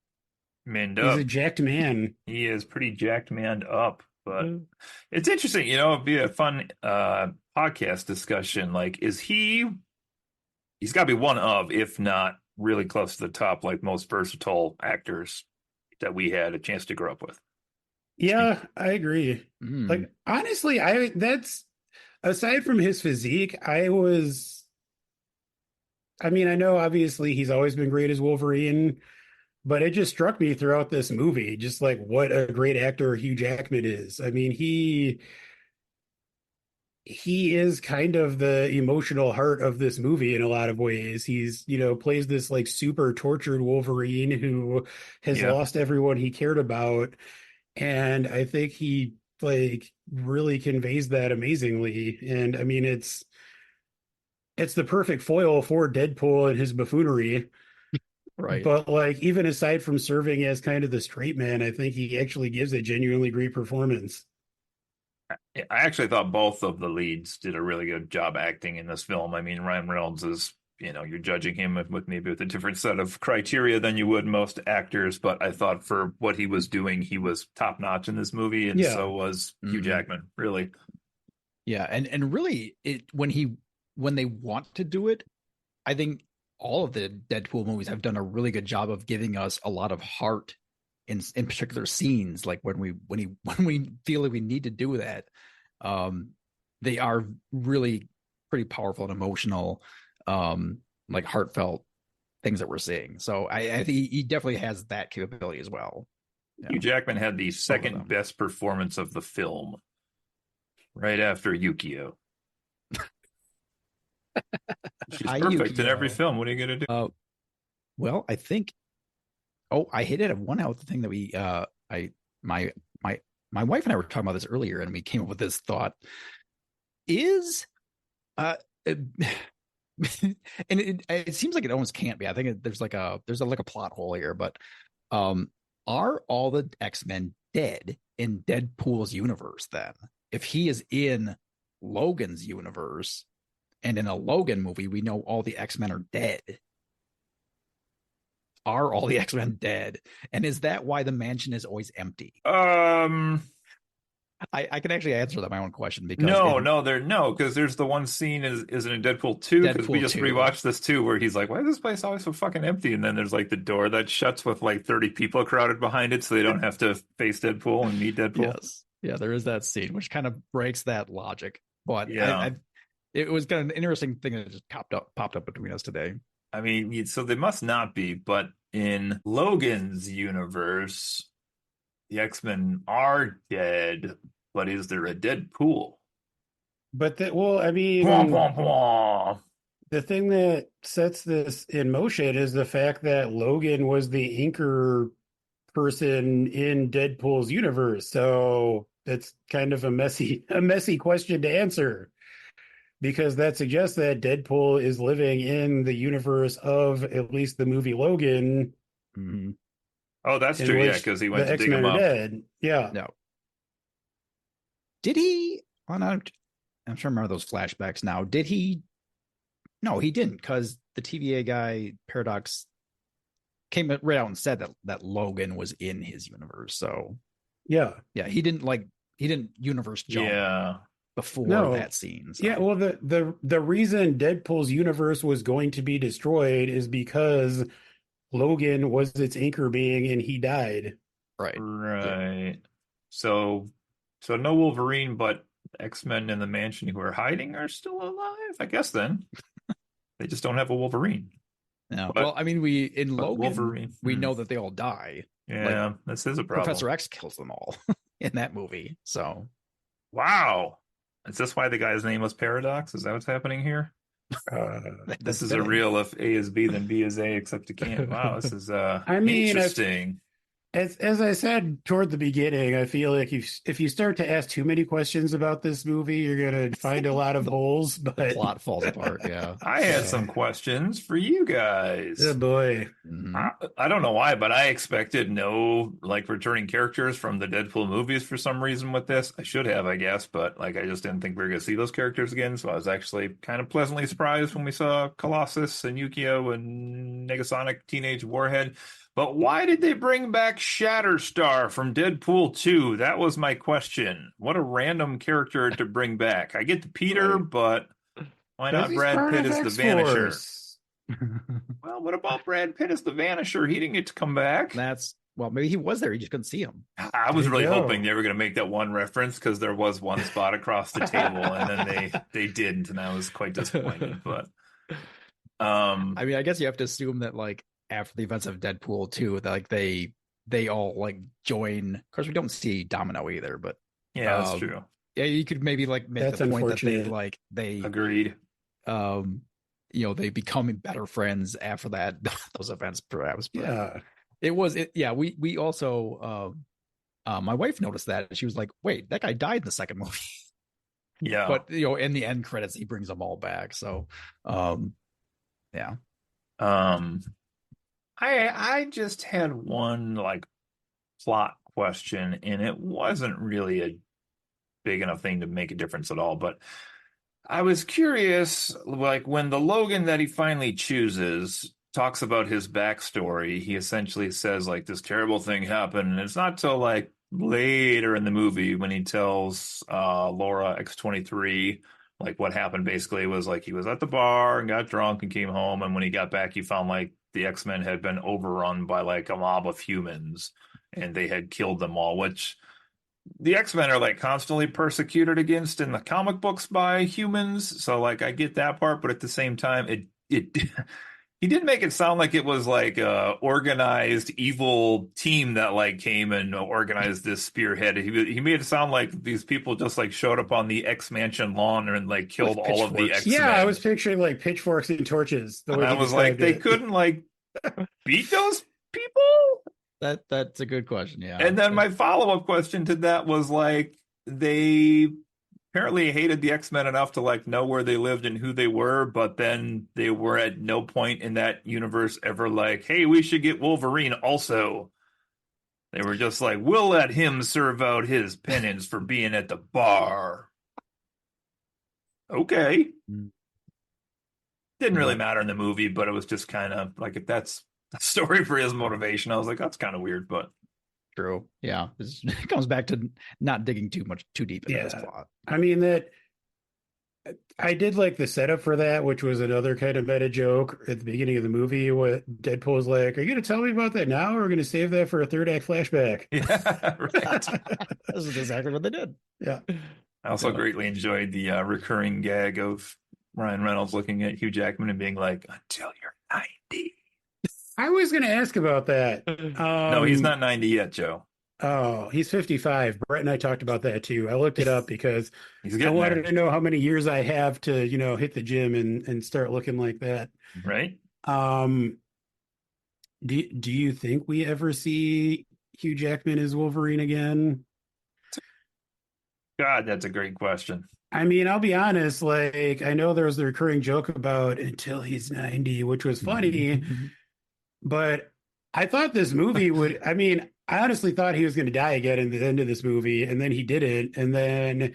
manned He's a up. jacked man. He is pretty jacked manned up. But it's interesting, it'd be a fun podcast discussion. Like, he's got to be one of, if not really close to the top, like most versatile actors that we had a chance to grow up with. Yeah, I agree. Mm. Like, honestly, that's aside from his physique, I mean, I know obviously he's always been great as Wolverine, but it just struck me throughout this movie, just like what a great actor Hugh Jackman is. I mean, he is kind of the emotional heart of this movie in a lot of ways. He's, plays this like super tortured Wolverine who has Yeah. lost everyone he cared about. And I think he like really conveys that amazingly. And I mean, it's the perfect foil for Deadpool and his buffoonery. Right. But like even aside from serving as kind of the straight man, I think he actually gives a genuinely great performance. I actually thought both of the leads did a really good job acting in this film. I mean, Ryan Reynolds is, you're judging him with maybe with a different set of criteria than you would most actors, but I thought for what he was doing, he was top notch in this movie, and Yeah. so was Hugh Jackman, really. Yeah, and really, when they want to do it, I think all of the Deadpool movies have done a really good job of giving us a lot of heart in particular scenes. Like when we feel like we need to do that, they are really pretty powerful and emotional, like heartfelt things that we're seeing. So I think he definitely has that capability as well. Yeah. Hugh Jackman had the them. second best performance of the film, right after Yukio. She's Hi, perfect in every Yukio. film. What are you gonna do? Well, I think. Oh, I hit it at one out the thing that we my wife and I were talking about this earlier, and we came up with this thought: is and it seems like it almost can't be. I think there's like a plot hole here, but are all the X-Men dead in Deadpool's universe? Then, if he is in Logan's universe, and in a Logan movie, we know all the X-Men are dead. Are all the X-Men dead? And is that why the mansion is always empty? I can actually answer that my own question because because there's the one scene is it in Deadpool 2? Because we just rewatched this too, where he's like, why is this place always so fucking empty? And then there's like the door that shuts with like 30 people crowded behind it, so they don't have to face Deadpool and meet Deadpool. Yes. Yeah, there is that scene, which kind of breaks that logic. But yeah, it was kind of an interesting thing that just popped up between us today. I mean, so they must not be, but in Logan's universe, the X-Men are dead, but is there a Deadpool? But well, I Bwah, mean, bwah, bwah. the thing that sets this in motion is the fact that Logan was the anchor person in Deadpool's universe. So that's kind of a messy question to answer because that suggests that Deadpool is living in the universe of at least the movie Logan, Mhm. Oh, that's in true. Yeah, which because he went the to dig him X-Men are up. dead. Yeah. No. Did he? Well, I'm trying to remember those flashbacks now. Did he? No, he didn't, because the TVA guy Paradox came right out and said that Logan was in his universe. So Yeah. yeah, he didn't universe jump Yeah. before No. that scene. So. Yeah, well, the reason Deadpool's universe was going to be destroyed is because Logan was its anchor being and he died. Right. Yeah. Right. So, so no Wolverine, but X-Men in the mansion who are hiding are still alive. I guess then they just don't have a Wolverine. Yeah. But Well, I mean, in but Logan, Wolverine. we know that they all die. Like Yeah, this is a problem. Professor X kills them all in that movie. So Wow. Is this why the guy's name was Paradox? Is that what's happening here? This that's is a fitting. real if A is B, then B is A, except it can't. Wow, this is I mean, interesting. as I said toward the beginning, I feel like if you start to ask too many questions about this movie, you're gonna find a lot of The holes. The But plot falls apart. Yeah. I had some questions for you guys. oh boy, Mhm. I don't know why, but I expected no like returning characters from the Deadpool movies for some reason with this. I should have, I guess, but like I just didn't think we were gonna see those characters again. So I was actually kind of pleasantly surprised when we saw Colossus and Yukio and Negasonic Teenage Warhead. But why did they bring back Shatterstar from Deadpool 2? That was my question. What a random character to bring back. I get the Peter, Right. but why because not he's Brad part Pitt of as the Vanisher? X-Force. Well, what about Brad Pitt as the Vanisher? He didn't get to come back. Well, maybe he was there. You just couldn't see him. I was There really you go. hoping they were going to make that one reference because there was one spot across the table, and then they didn't, and I was quite disappointed. But I mean, I guess you have to assume that like after the events of Deadpool 2, that like they all like join. Of course, we don't see Domino either, but yeah, that's um, true. yeah, you could maybe like make That's the point that unfortunate. they Agreed. they become better friends after that those events perhaps. But Yeah, yeah, we also my wife noticed that. She was like, wait, that guy died in the second movie. Yeah. But in the end credits he brings them all back. So yeah. Um, I just had one like plot question, and it wasn't really a big enough thing to make a difference at all, but I was curious, like when the Logan that he finally chooses talks about his backstory, he essentially says like this terrible thing happened, and it's not till like later in the movie when he tells Laura X-23 like what happened basically was like he was at the bar and got drunk and came home, and when he got back he found like the X-Men had been overrun by like a mob of humans and they had killed them all, which the X-Men are like constantly persecuted against in the comic books by humans. So like I get that part, but at the same time, it he did make it sound like it was like a organized evil team that like came and organized this spearhead. He made it sound like these people just like showed up on the X Mansion lawn and like killed With all of the pitchforks. X-Men. yeah. I was picturing like pitchforks and torches the And way I he was like, described they it. couldn't like beat those people? That's a good question. Yeah. And then my follow-up question to that was like they apparently hated the X-Men enough to like know where they lived and who they were, but then they were at no point in that universe ever like, hey, we should get Wolverine also. They were just like, we'll let him serve out his penance for being at the bar. Okay. Mm. Didn't really Yeah. matter in the movie, but it was just kind of like if that's a story for his motivation, I was like, that's kind of weird, but True. Yeah. It comes back to not digging too deep into this Yeah. plot. I mean that I did like the setup for that, which was another kind of meta joke at the beginning of the movie. What Deadpool was like, "Are you going to tell me about that now, or are we going to save that for a third act flashback?" yeah, right. This is exactly what they did. Yeah, I also Yeah. greatly enjoyed the recurring gag of Ryan Reynolds looking at Hugh Jackman and being like, until you're 90. I was going to ask about that. No, he's not 90 yet, Joe. Oh, he's 55. Brett and I talked about that too. I looked it up because He's I getting wanted there, to know how many years I have to, hit the gym and start looking like that. right? Um, do you think we ever see Hugh Jackman as Wolverine again? God, that's a great question. I mean, I'll be honest, like I know there was the recurring joke about until he's 90, which was funny, but I thought this movie would, I mean, I honestly thought he was going to die again in the end of this movie, and then he didn't. And then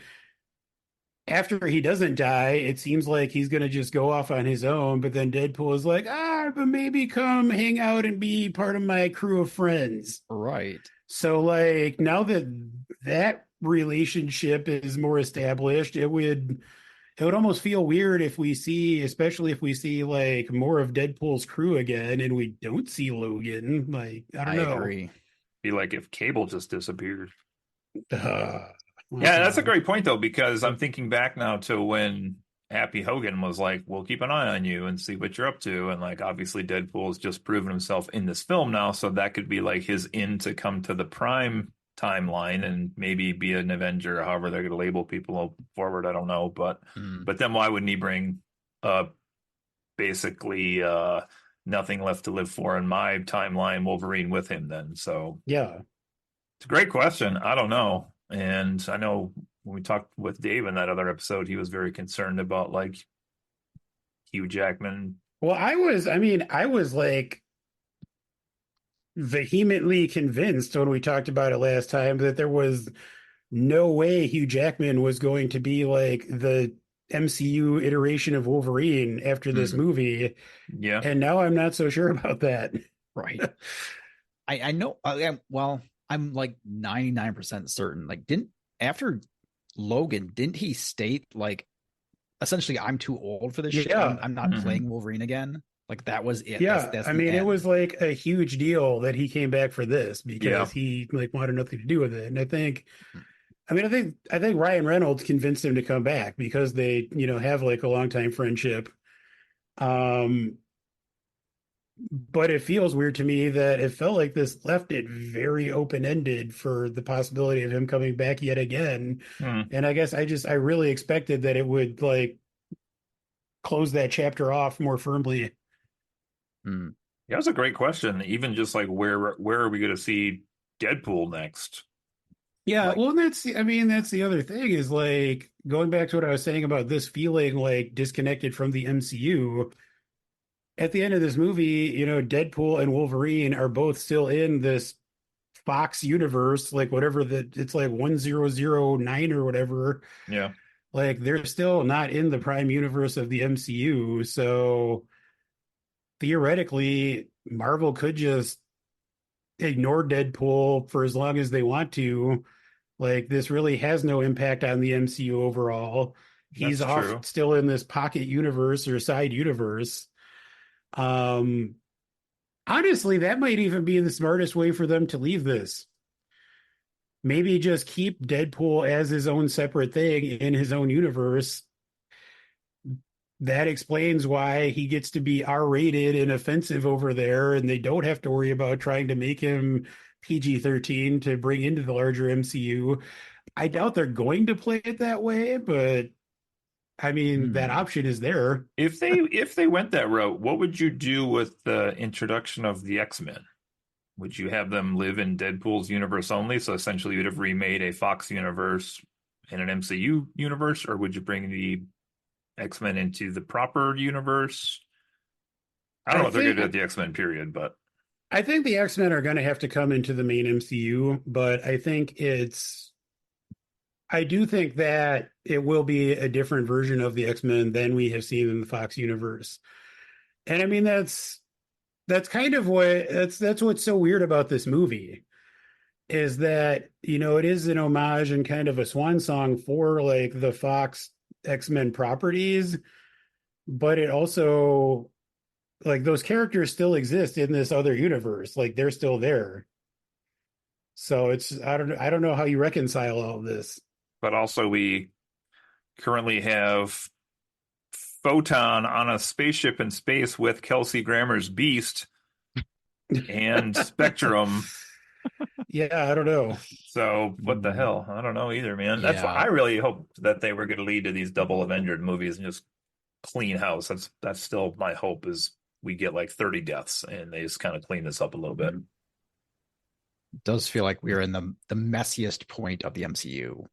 after he doesn't die, it seems like he's going to just go off on his own. But then Deadpool is like, but maybe come hang out and be part of my crew of friends. Right. So, like, now that that relationship is more established, it would almost feel weird if we see, especially if we see like more of Deadpool's crew again and we don't see Logan. Like, I don't I know. agree. Be like if Cable just disappeared. Uh, Yeah, that's a great point though, because I'm thinking back now to when Happy Hogan was like, "We'll keep an eye on you and see what you're up to," and like obviously Deadpool's just proven himself in this film now, so that could be like his in to come to the Prime timeline and maybe be an Avenger, however they're going to label people forward. I don't know, Mm. but then why wouldn't he bring uh basically nothing left to live for in my timeline Wolverine with him then? So yeah. it's a great question. I don't know. And I know when we talked with Dave in that other episode, he was very concerned about like Hugh Jackman. Well, I was like vehemently convinced when we talked about it last time that there was no way Hugh Jackman was going to be like the MCU iteration of Wolverine after this Hmm. movie. Yeah. And now I'm not so sure about that. Right. I know. Well, I'm like 99% certain. Like, didn't after Logan, didn't he state like essentially I'm too old for this shit. I'm Yeah. I'm not Hmm. playing Wolverine again. Like that was it. That's Yeah. that's I the mean, it end. was like a huge deal that he came back for this Yeah. because he like wanted nothing to do with it. And I think Ryan Reynolds convinced him to come back because they, have like a longtime friendship. Um, but it feels weird to me that it felt like this left it very open-ended for the possibility of him coming back yet again. Hmm. And I guess I really expected that it would like close that chapter off more firmly. Mm. Yeah, that's a great question. Even just like where are we going to see Deadpool next? Yeah, Like, well, that's the other thing is like going back to what I was saying about this feeling like disconnected from the MCU. At the end of this movie, Deadpool and Wolverine are both still in this Fox universe, like whatever that it's like 1009 or whatever. yeah, Like they're still not in the prime universe of the MCU. So theoretically, Marvel could just ignore Deadpool for as long as they want to. Like this really has no impact on the MCU overall. He's that's off true. still in this pocket universe or side universe. Um Honestly, that might even be the smartest way for them to leave this. Maybe just keep Deadpool as his own separate thing in his own universe. That explains why he gets to be R-rated and offensive over there, and they don't have to worry about trying to make him PG-13 to bring into the larger MCU. I doubt they're going to play it that way, but I mean, that Hmm. option is there. If they went that route, what would you do with the introduction of the X-Men? Would you have them live in Deadpool's universe only? So essentially, you'd have remade a Fox universe and an MCU universe, or would you bring the X-Men into the proper universe? I don't know I what they're going think to do at the X-Men period, but I think the X-Men are going to have to come into the main MCU, but I do think that it will be a different version of the X-Men than we have seen in the Fox universe. And I mean that's kind of that's what's so weird about this movie is that, it is an homage and kind of a swan song for like the Fox X-Men properties, but it also like those characters still exist in this other universe. Like they're still there. So I don't know how you reconcile all of this. also we currently have Photon on a spaceship in space with Kelsey Grammer's Beast and Spectrum. Yeah, I don't know. So what the hell? I don't know either, man. That's why Yeah. I really hoped that they were going to lead to these double Avengers movies and just clean house. That's still my hope is we get like 30 deaths and they just kind of clean this up a little bit. It does feel like we're in the messiest point of the MCU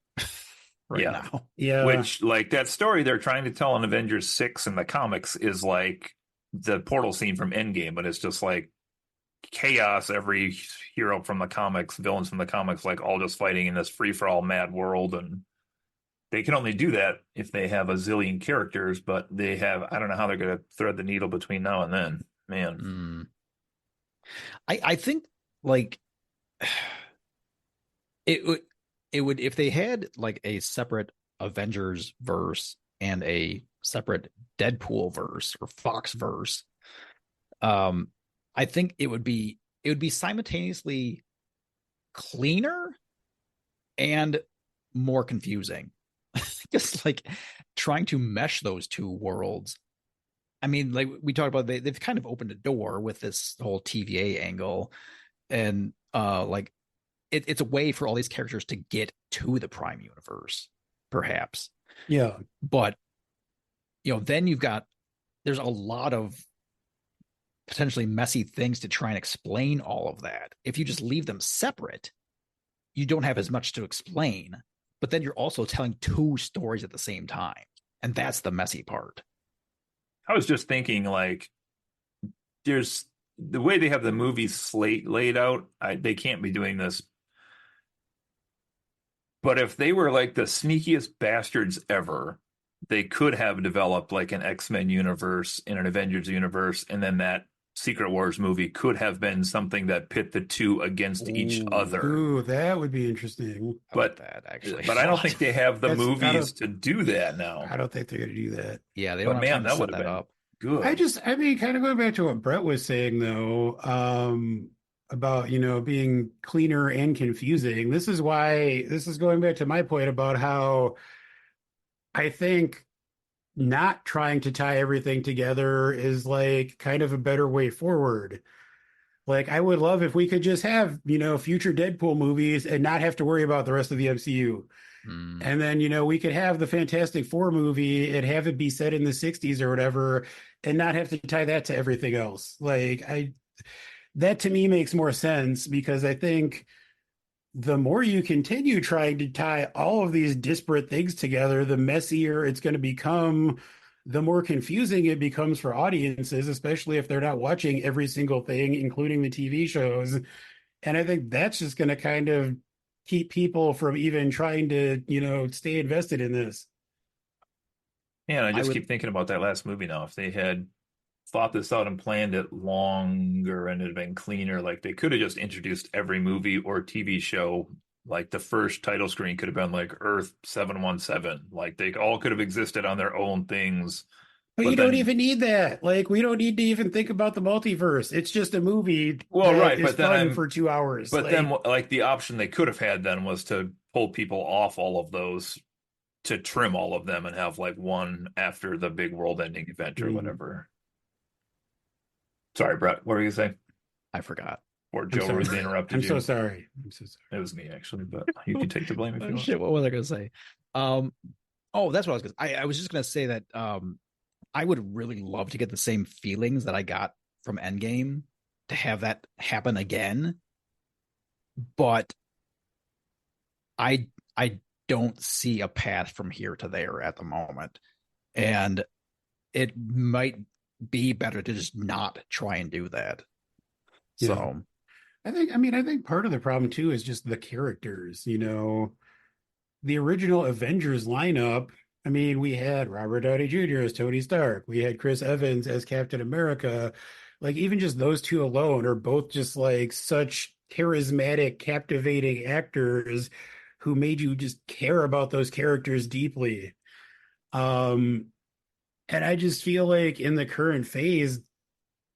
right Yeah. now. Yeah. Which like that story they're trying to tell in Avengers 6 in the comics is like the portal scene from Endgame, but it's just like chaos, every hero from the comics, villains from the comics, like all just fighting in this free for all mad world. And they can only do that if they have a zillion characters, but they have, I don't know how they're going to thread the needle between now and then, man. I think like it would if they had like a separate Avengers verse and a separate Deadpool verse or Fox verse. I think it would be simultaneously cleaner and more confusing. Just like trying to mesh those two worlds. I mean, like we talked about, they've kind of opened a door with this whole TVA angle, and like it's a way for all these characters to get to the Prime universe, perhaps. Yeah. But then there's a lot of potentially messy things to try and explain all of that. If you just leave them separate, you don't have as much to explain, but then you're also telling two stories at the same time. And that's the messy part. I was just thinking, like, there's the way they have the movie slate laid out, they can't be doing this. But if they were like the sneakiest bastards ever, they could have developed like an X-Men universe in an Avengers universe, and then that Secret Wars movie could have been something that pit the two against each other. Ooh, that would be interesting. But I don't think they have the movies to do that now. I don't think they're going to do that. Yeah, they don't have time to set that up. Good. I mean, kind of going back to what Brett was saying though, about, being cleaner and confusing. This is going back to my point about how I think not trying to tie everything together is like kind of a better way forward. Like, I would love if we could just have, future Deadpool movies and not have to worry about the rest of the MCU. And then, we could have the Fantastic Four movie and have it be set in the 60s or whatever and not have to tie that to everything else. Like, that to me makes more sense because I think the more you continue trying to tie all of these disparate things together, the messier it's going to become, the more confusing it becomes for audiences, especially if they're not watching every single thing, including the TV shows. And I think that's just going to kind of keep people from even trying to, stay invested in this. Yeah, I keep thinking about that last movie now. If they had thought this out and planned it longer and it had been cleaner, like they could have just introduced every movie or TV show. Like the first title screen could have been like Earth 717. Like they all could have existed on their own things. But you don't even need that. Like, we don't need to even think about the multiverse. It's just a movie. Well, right, but then for 2 hours. But then, like, the option they could have had then was to pull people off all of those, to trim all of them and have like one after the big world-ending event or whatever. Sorry, Brett. What were you saying? I forgot. Or Joe really interrupted you. I'm so sorry. It was me actually, but you can take the blame if you want. Shit, what was I going to say? That's what I was going to say. I was just going to say that I would really love to get the same feelings that I got from Endgame to have that happen again. But I don't see a path from here to there at the moment. And it might be better to just not try and do that. Yeah. So I think part of the problem too is just the characters, the original Avengers lineup. I mean, we had Robert Downey Jr. as Tony Stark. We had Chris Evans as Captain America. Like, even just those two alone are both just like such charismatic, captivating actors who made you just care about those characters deeply. And I just feel like in the current phase,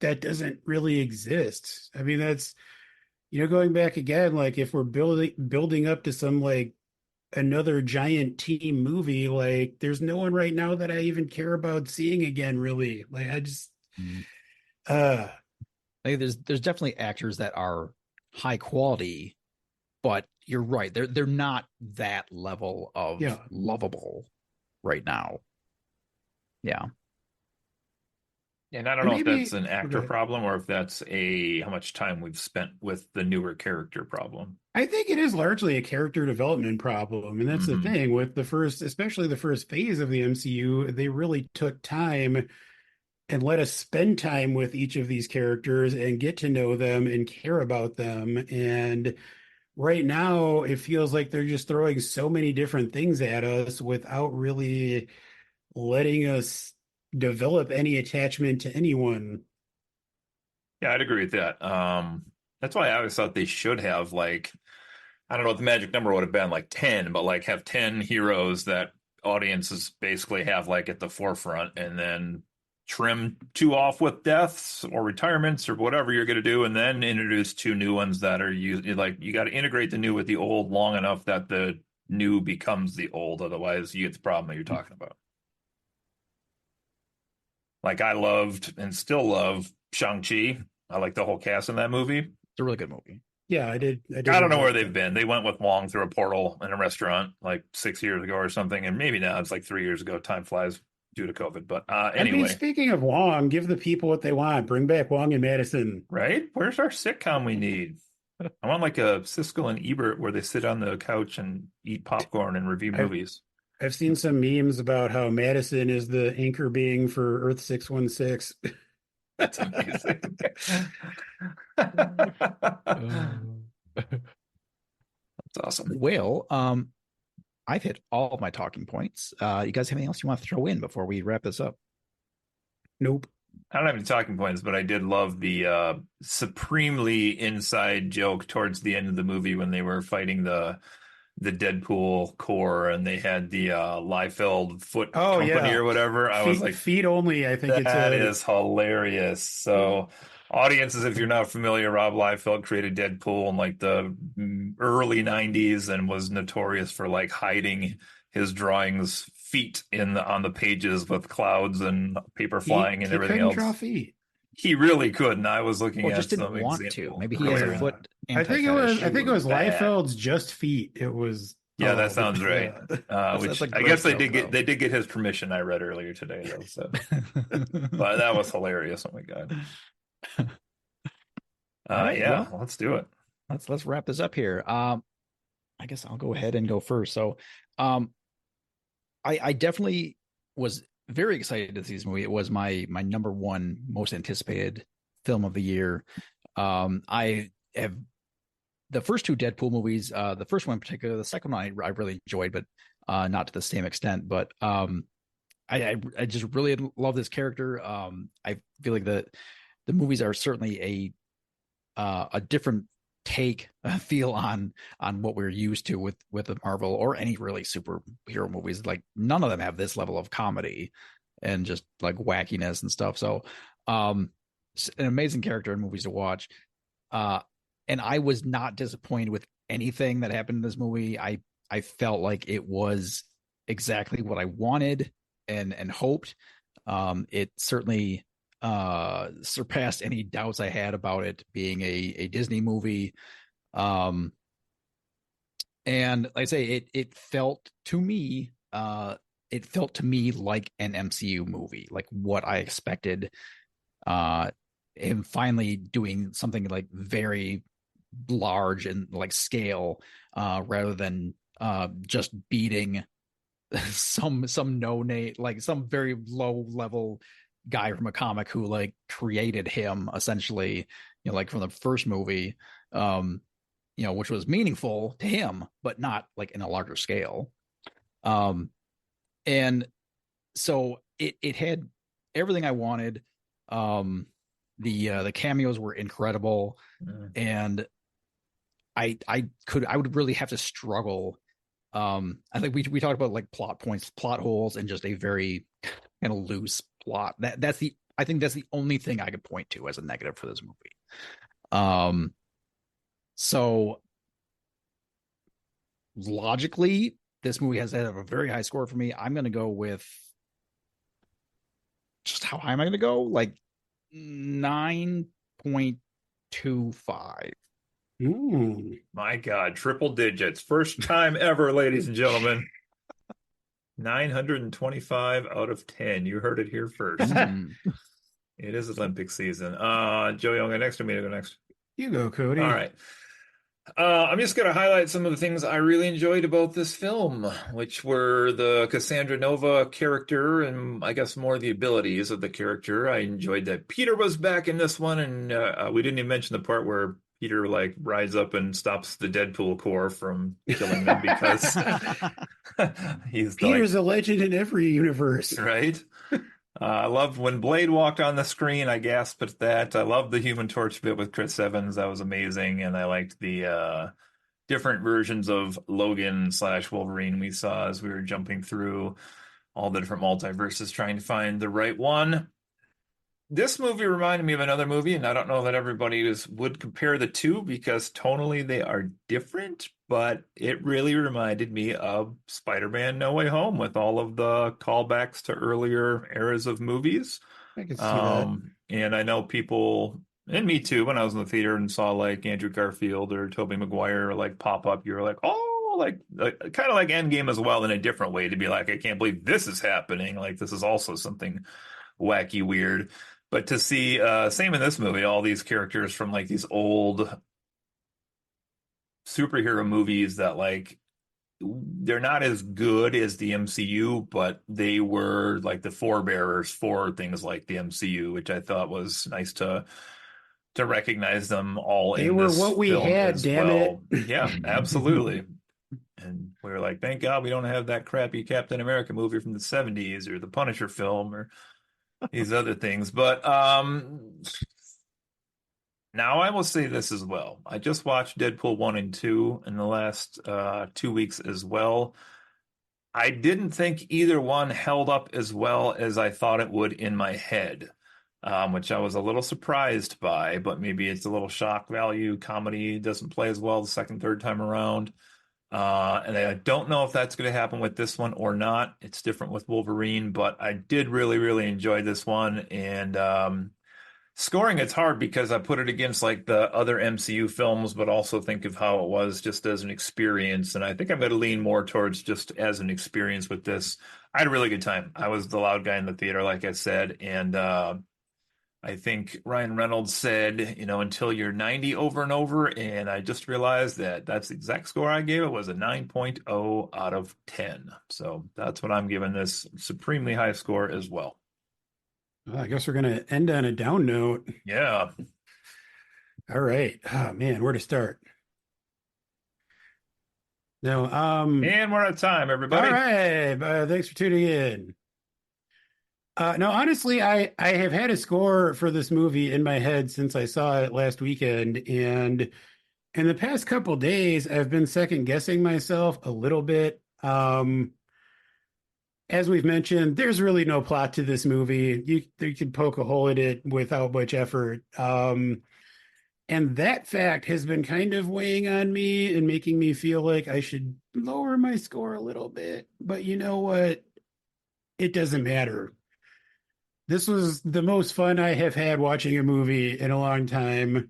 that doesn't really exist. I mean, that's, going back again, like if we're building up to some like another giant team movie, like there's no one right now that I even care about seeing again, really. Like I just like there's definitely actors that are high quality, but you're right. They're not that level of lovable right now. Yeah. And I don't know if that's an actor problem or if that's how much time we've spent with the newer character problem. I think it is largely a character development problem. And that's the thing with especially the first phase of the MCU, they really took time and let us spend time with each of these characters and get to know them and care about them. And right now, it feels like they're just throwing so many different things at us without really letting us develop any attachment to anyone. Yeah, I'd agree with that. That's why I always thought they should have like, I don't know what the magic number would have been, like 10, but like have 10 heroes that audiences basically have like at the forefront, and then trim 2 off with deaths or retirements or whatever you're going to do, and then introduce 2 new ones that are like you got to integrate the new with the old long enough that the new becomes the old. Otherwise, you get the problem that you're talking about. Like I loved and still love Shang-Chi. I like the whole cast in that movie. It's a really good movie. Yeah, I did. I don't know where they've been. They went with Wong through a portal in a restaurant like 6 years ago or something, and maybe now it's like 3 years ago. Time flies due to COVID. But anyway. I mean, speaking of Wong, give the people what they want. Bring back Wong and Madison. Right? Where's our sitcom we need? I want like a Siskel and Ebert where they sit on the couch and eat popcorn and review movies. I've seen some memes about how Madison is the anchor being for Earth 616. That's amazing. That's awesome. Well, I've hit all of my talking points. You guys have anything else you want to throw in before we wrap this up? Nope. I don't have any talking points, but I did love the supremely inside joke towards the end of the movie when they were fighting the Deadpool core and they had the Liefeld Foot Company or whatever. I was like, feet only. I think that is hilarious. So audiences, if you're not familiar, Rob Liefeld created Deadpool in like the early 90s and was notorious for like hiding his drawings feet on the pages with clouds and paper flying and everything else. Draw feet. He really could, and I was looking at just didn't some want example. to. Maybe he has a foot. I think it was Liefeld's just feet. It was. Yeah, that sounds right. Which I guess they did get his permission. I read earlier today, though. So, but that was hilarious. Oh my god. Yeah, well, let's do it. Let's wrap this up here. I guess I'll go ahead and go first. So, I definitely was very excited to see this movie. It was my number one most anticipated film of the year. I have the first 2 Deadpool movies, the first one in particular, the second one I really enjoyed, but not to the same extent. But I just really love this character. I feel like the movies are certainly a different take feel on what we're used to with the Marvel or any really superhero movies. Like none of them have this level of comedy and just like wackiness and stuff. So an amazing character in movies to watch. And I was not disappointed with anything that happened in this movie. I felt like it was exactly what I wanted and hoped. It certainly surpassed any doubts I had about it being a Disney movie. And like I say, it felt to me like an MCU movie, like what I expected. Him finally doing something like very large and like scale, rather than just beating some no name, like some very low level guy from a comic who like created him essentially, like from the first movie, which was meaningful to him, but not like in a larger scale. And so it had everything I wanted. The cameos were incredible, and I would really have to struggle. I think we talked about like plot points, plot holes, and just a very kind of loose plot. I think that's the only thing I could point to as a negative for this movie. So logically, this movie has had a very high score for me. I'm going to go with, just how high am I going to go? Like 9.25. Mm. My God, triple digits. First time ever, ladies and gentlemen. 925 out of 10. You heard it here first. Mm. It is Olympic season. Joey, I'll go next, or me to go next? You go, All Cody. right. I'm just going to highlight some of the things I really enjoyed about this film, which were the Cassandra Nova character and I guess more the abilities of the character. I enjoyed that Peter was back in this one, and we didn't even mention the part where Peter like rides up and stops the Deadpool Corps from killing them because he's like, Peter's a legend in every universe. right? I loved when Blade walked on the screen. I gasped at that. I loved the Human Torch bit with Chris Evans. That was amazing. And I liked the different versions of Logan slash Wolverine we saw as we were jumping through all the different multiverses trying to find the right one. This movie reminded me of another movie, and I don't know that everybody would compare the two because tonally they are different, but it really reminded me of Spider-Man No Way Home with all of the callbacks to earlier eras of movies. I can see that. And I know people, and me too, when I was in the theater and saw like Andrew Garfield or Tobey Maguire like pop up, you were like, oh, like kind of like Endgame as well in a different way to be like, I can't believe this is happening. Like this is also something wacky, weird. But to see, same in this movie, all these characters from like these old superhero movies that like they're not as good as the MCU, but they were like the forebearers for things like the MCU, which I thought was nice to recognize them all They in were this what we film had, as damn it. well. Yeah, absolutely. And we were like, thank God we don't have that crappy Captain America movie from the 70s or the Punisher film or these other things. But now I will say this as well. I just watched Deadpool 1 and 2 in the last 2 weeks as well. I didn't think either one held up as well as I thought it would in my head, which I was a little surprised by, but maybe it's a little shock value. Comedy doesn't play as well the second, third time around. And I don't know if that's going to happen with this one or not. It's different with Wolverine, but I did really, really enjoy this one. And scoring, it's hard because I put it against like the other MCU films, but also think of how it was just as an experience. And I think I'm going to lean more towards just as an experience with this. I had a really good time. I was the loud guy in the theater, like I said. And I think Ryan Reynolds said, until you're 90 over and over. And I just realized that that's the exact score I gave it was a 9.0 out of 10. So that's what I'm giving this supremely high score as well. Well, I guess we're going to end on a down note. Yeah. All right. Oh, man, where to start? No, And we're out of time, everybody. all right. Thanks for tuning in. No, honestly, I have had a score for this movie in my head since I saw it last weekend, and in the past couple days, I've been second guessing myself a little bit. As we've mentioned, there's really no plot to this movie. You could poke a hole in it without much effort. And that fact has been kind of weighing on me and making me feel like I should lower my score a little bit. But you know what? It doesn't matter. This was the most fun I have had watching a movie in a long time.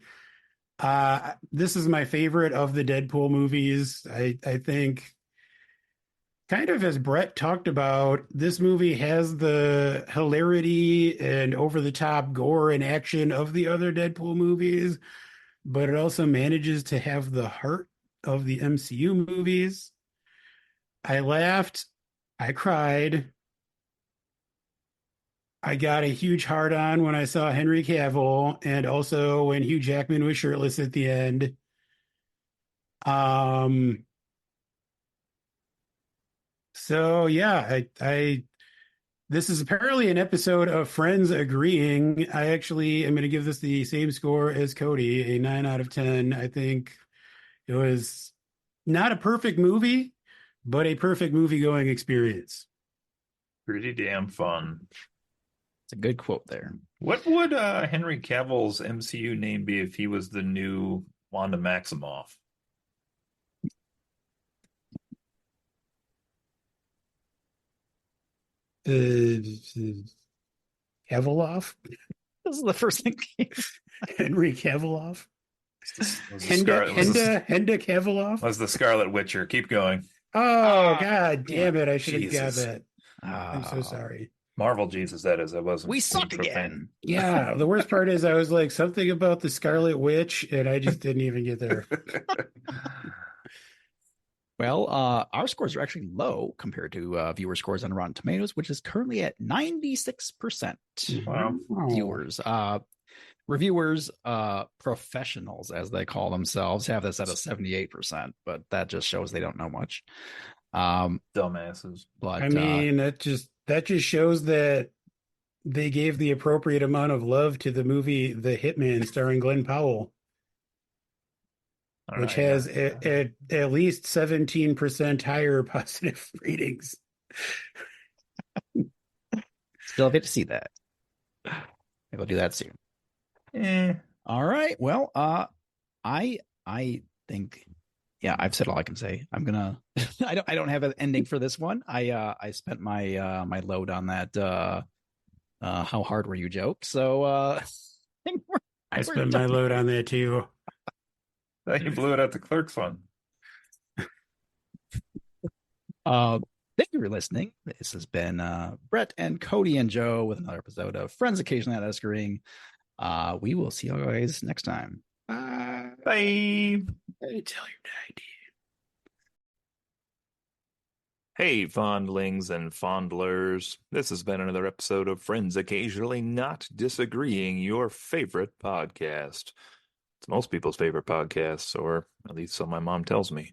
This is my favorite of the Deadpool movies. I think, kind of as Brett talked about, this movie has the hilarity and over the top gore and action of the other Deadpool movies, but it also manages to have the heart of the MCU movies. I laughed, I cried, I got a huge hard on when I saw Henry Cavill, and also when Hugh Jackman was shirtless at the end. Um, so yeah, I this is apparently an episode of Friends agreeing. I actually am going to give this the same score as Cody, a 9 out of 10. I think it was not a perfect movie, but a perfect movie going experience. Pretty damn fun. It's a good quote there. What would Henry Cavill's MCU name be if he was the new Wanda Maximoff? Caviloff? This is the first thing. Henry Caviloff? Henda Keviloff. Was the Scarlet Witcher? Keep going. Oh, God damn it. I should have got Jesus. that. I'm so sorry. Marvel Jesus, that is. I wasn't. We suck being profane. again. Yeah, the worst part is I was like something about the Scarlet Witch, and I just didn't even get there. Well, our scores are actually low compared to viewer scores on Rotten Tomatoes, which is currently at 96% Wow. viewers. Reviewers, professionals, as they call themselves, have this at a 78%, but that just shows they don't know much. Dumbasses. But I mean, that just shows that they gave the appropriate amount of love to the movie The Hitman starring Glenn Powell, which has at least 17% higher positive ratings. Still get to see that. Maybe I'll do that soon. All right. Well, I think, yeah, I've said all I can say. I'm gonna. I don't have an ending for this one. I spent my my load on that. How hard were you joke? So I spent my load on that too. You blew it at the Clerks one. Thank you for listening. This has been Brett and Cody and Joe with another episode of Friends Occasionally Not Disagreeing. We will see you guys next time. Bye. Bye. Hey, tell your daddy. Hey, fondlings and fondlers. This has been another episode of Friends Occasionally Not Disagreeing, your favorite podcast. It's most people's favorite podcast, or at least so my mom tells me.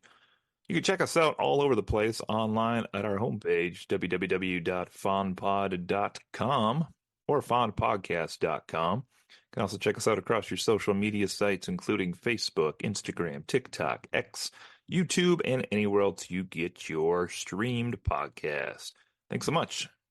You can check us out all over the place online at our homepage, www.fondpod.com or fondpodcast.com. You can also check us out across your social media sites, including Facebook, Instagram, TikTok, X, YouTube, and anywhere else you get your streamed podcast. Thanks so much.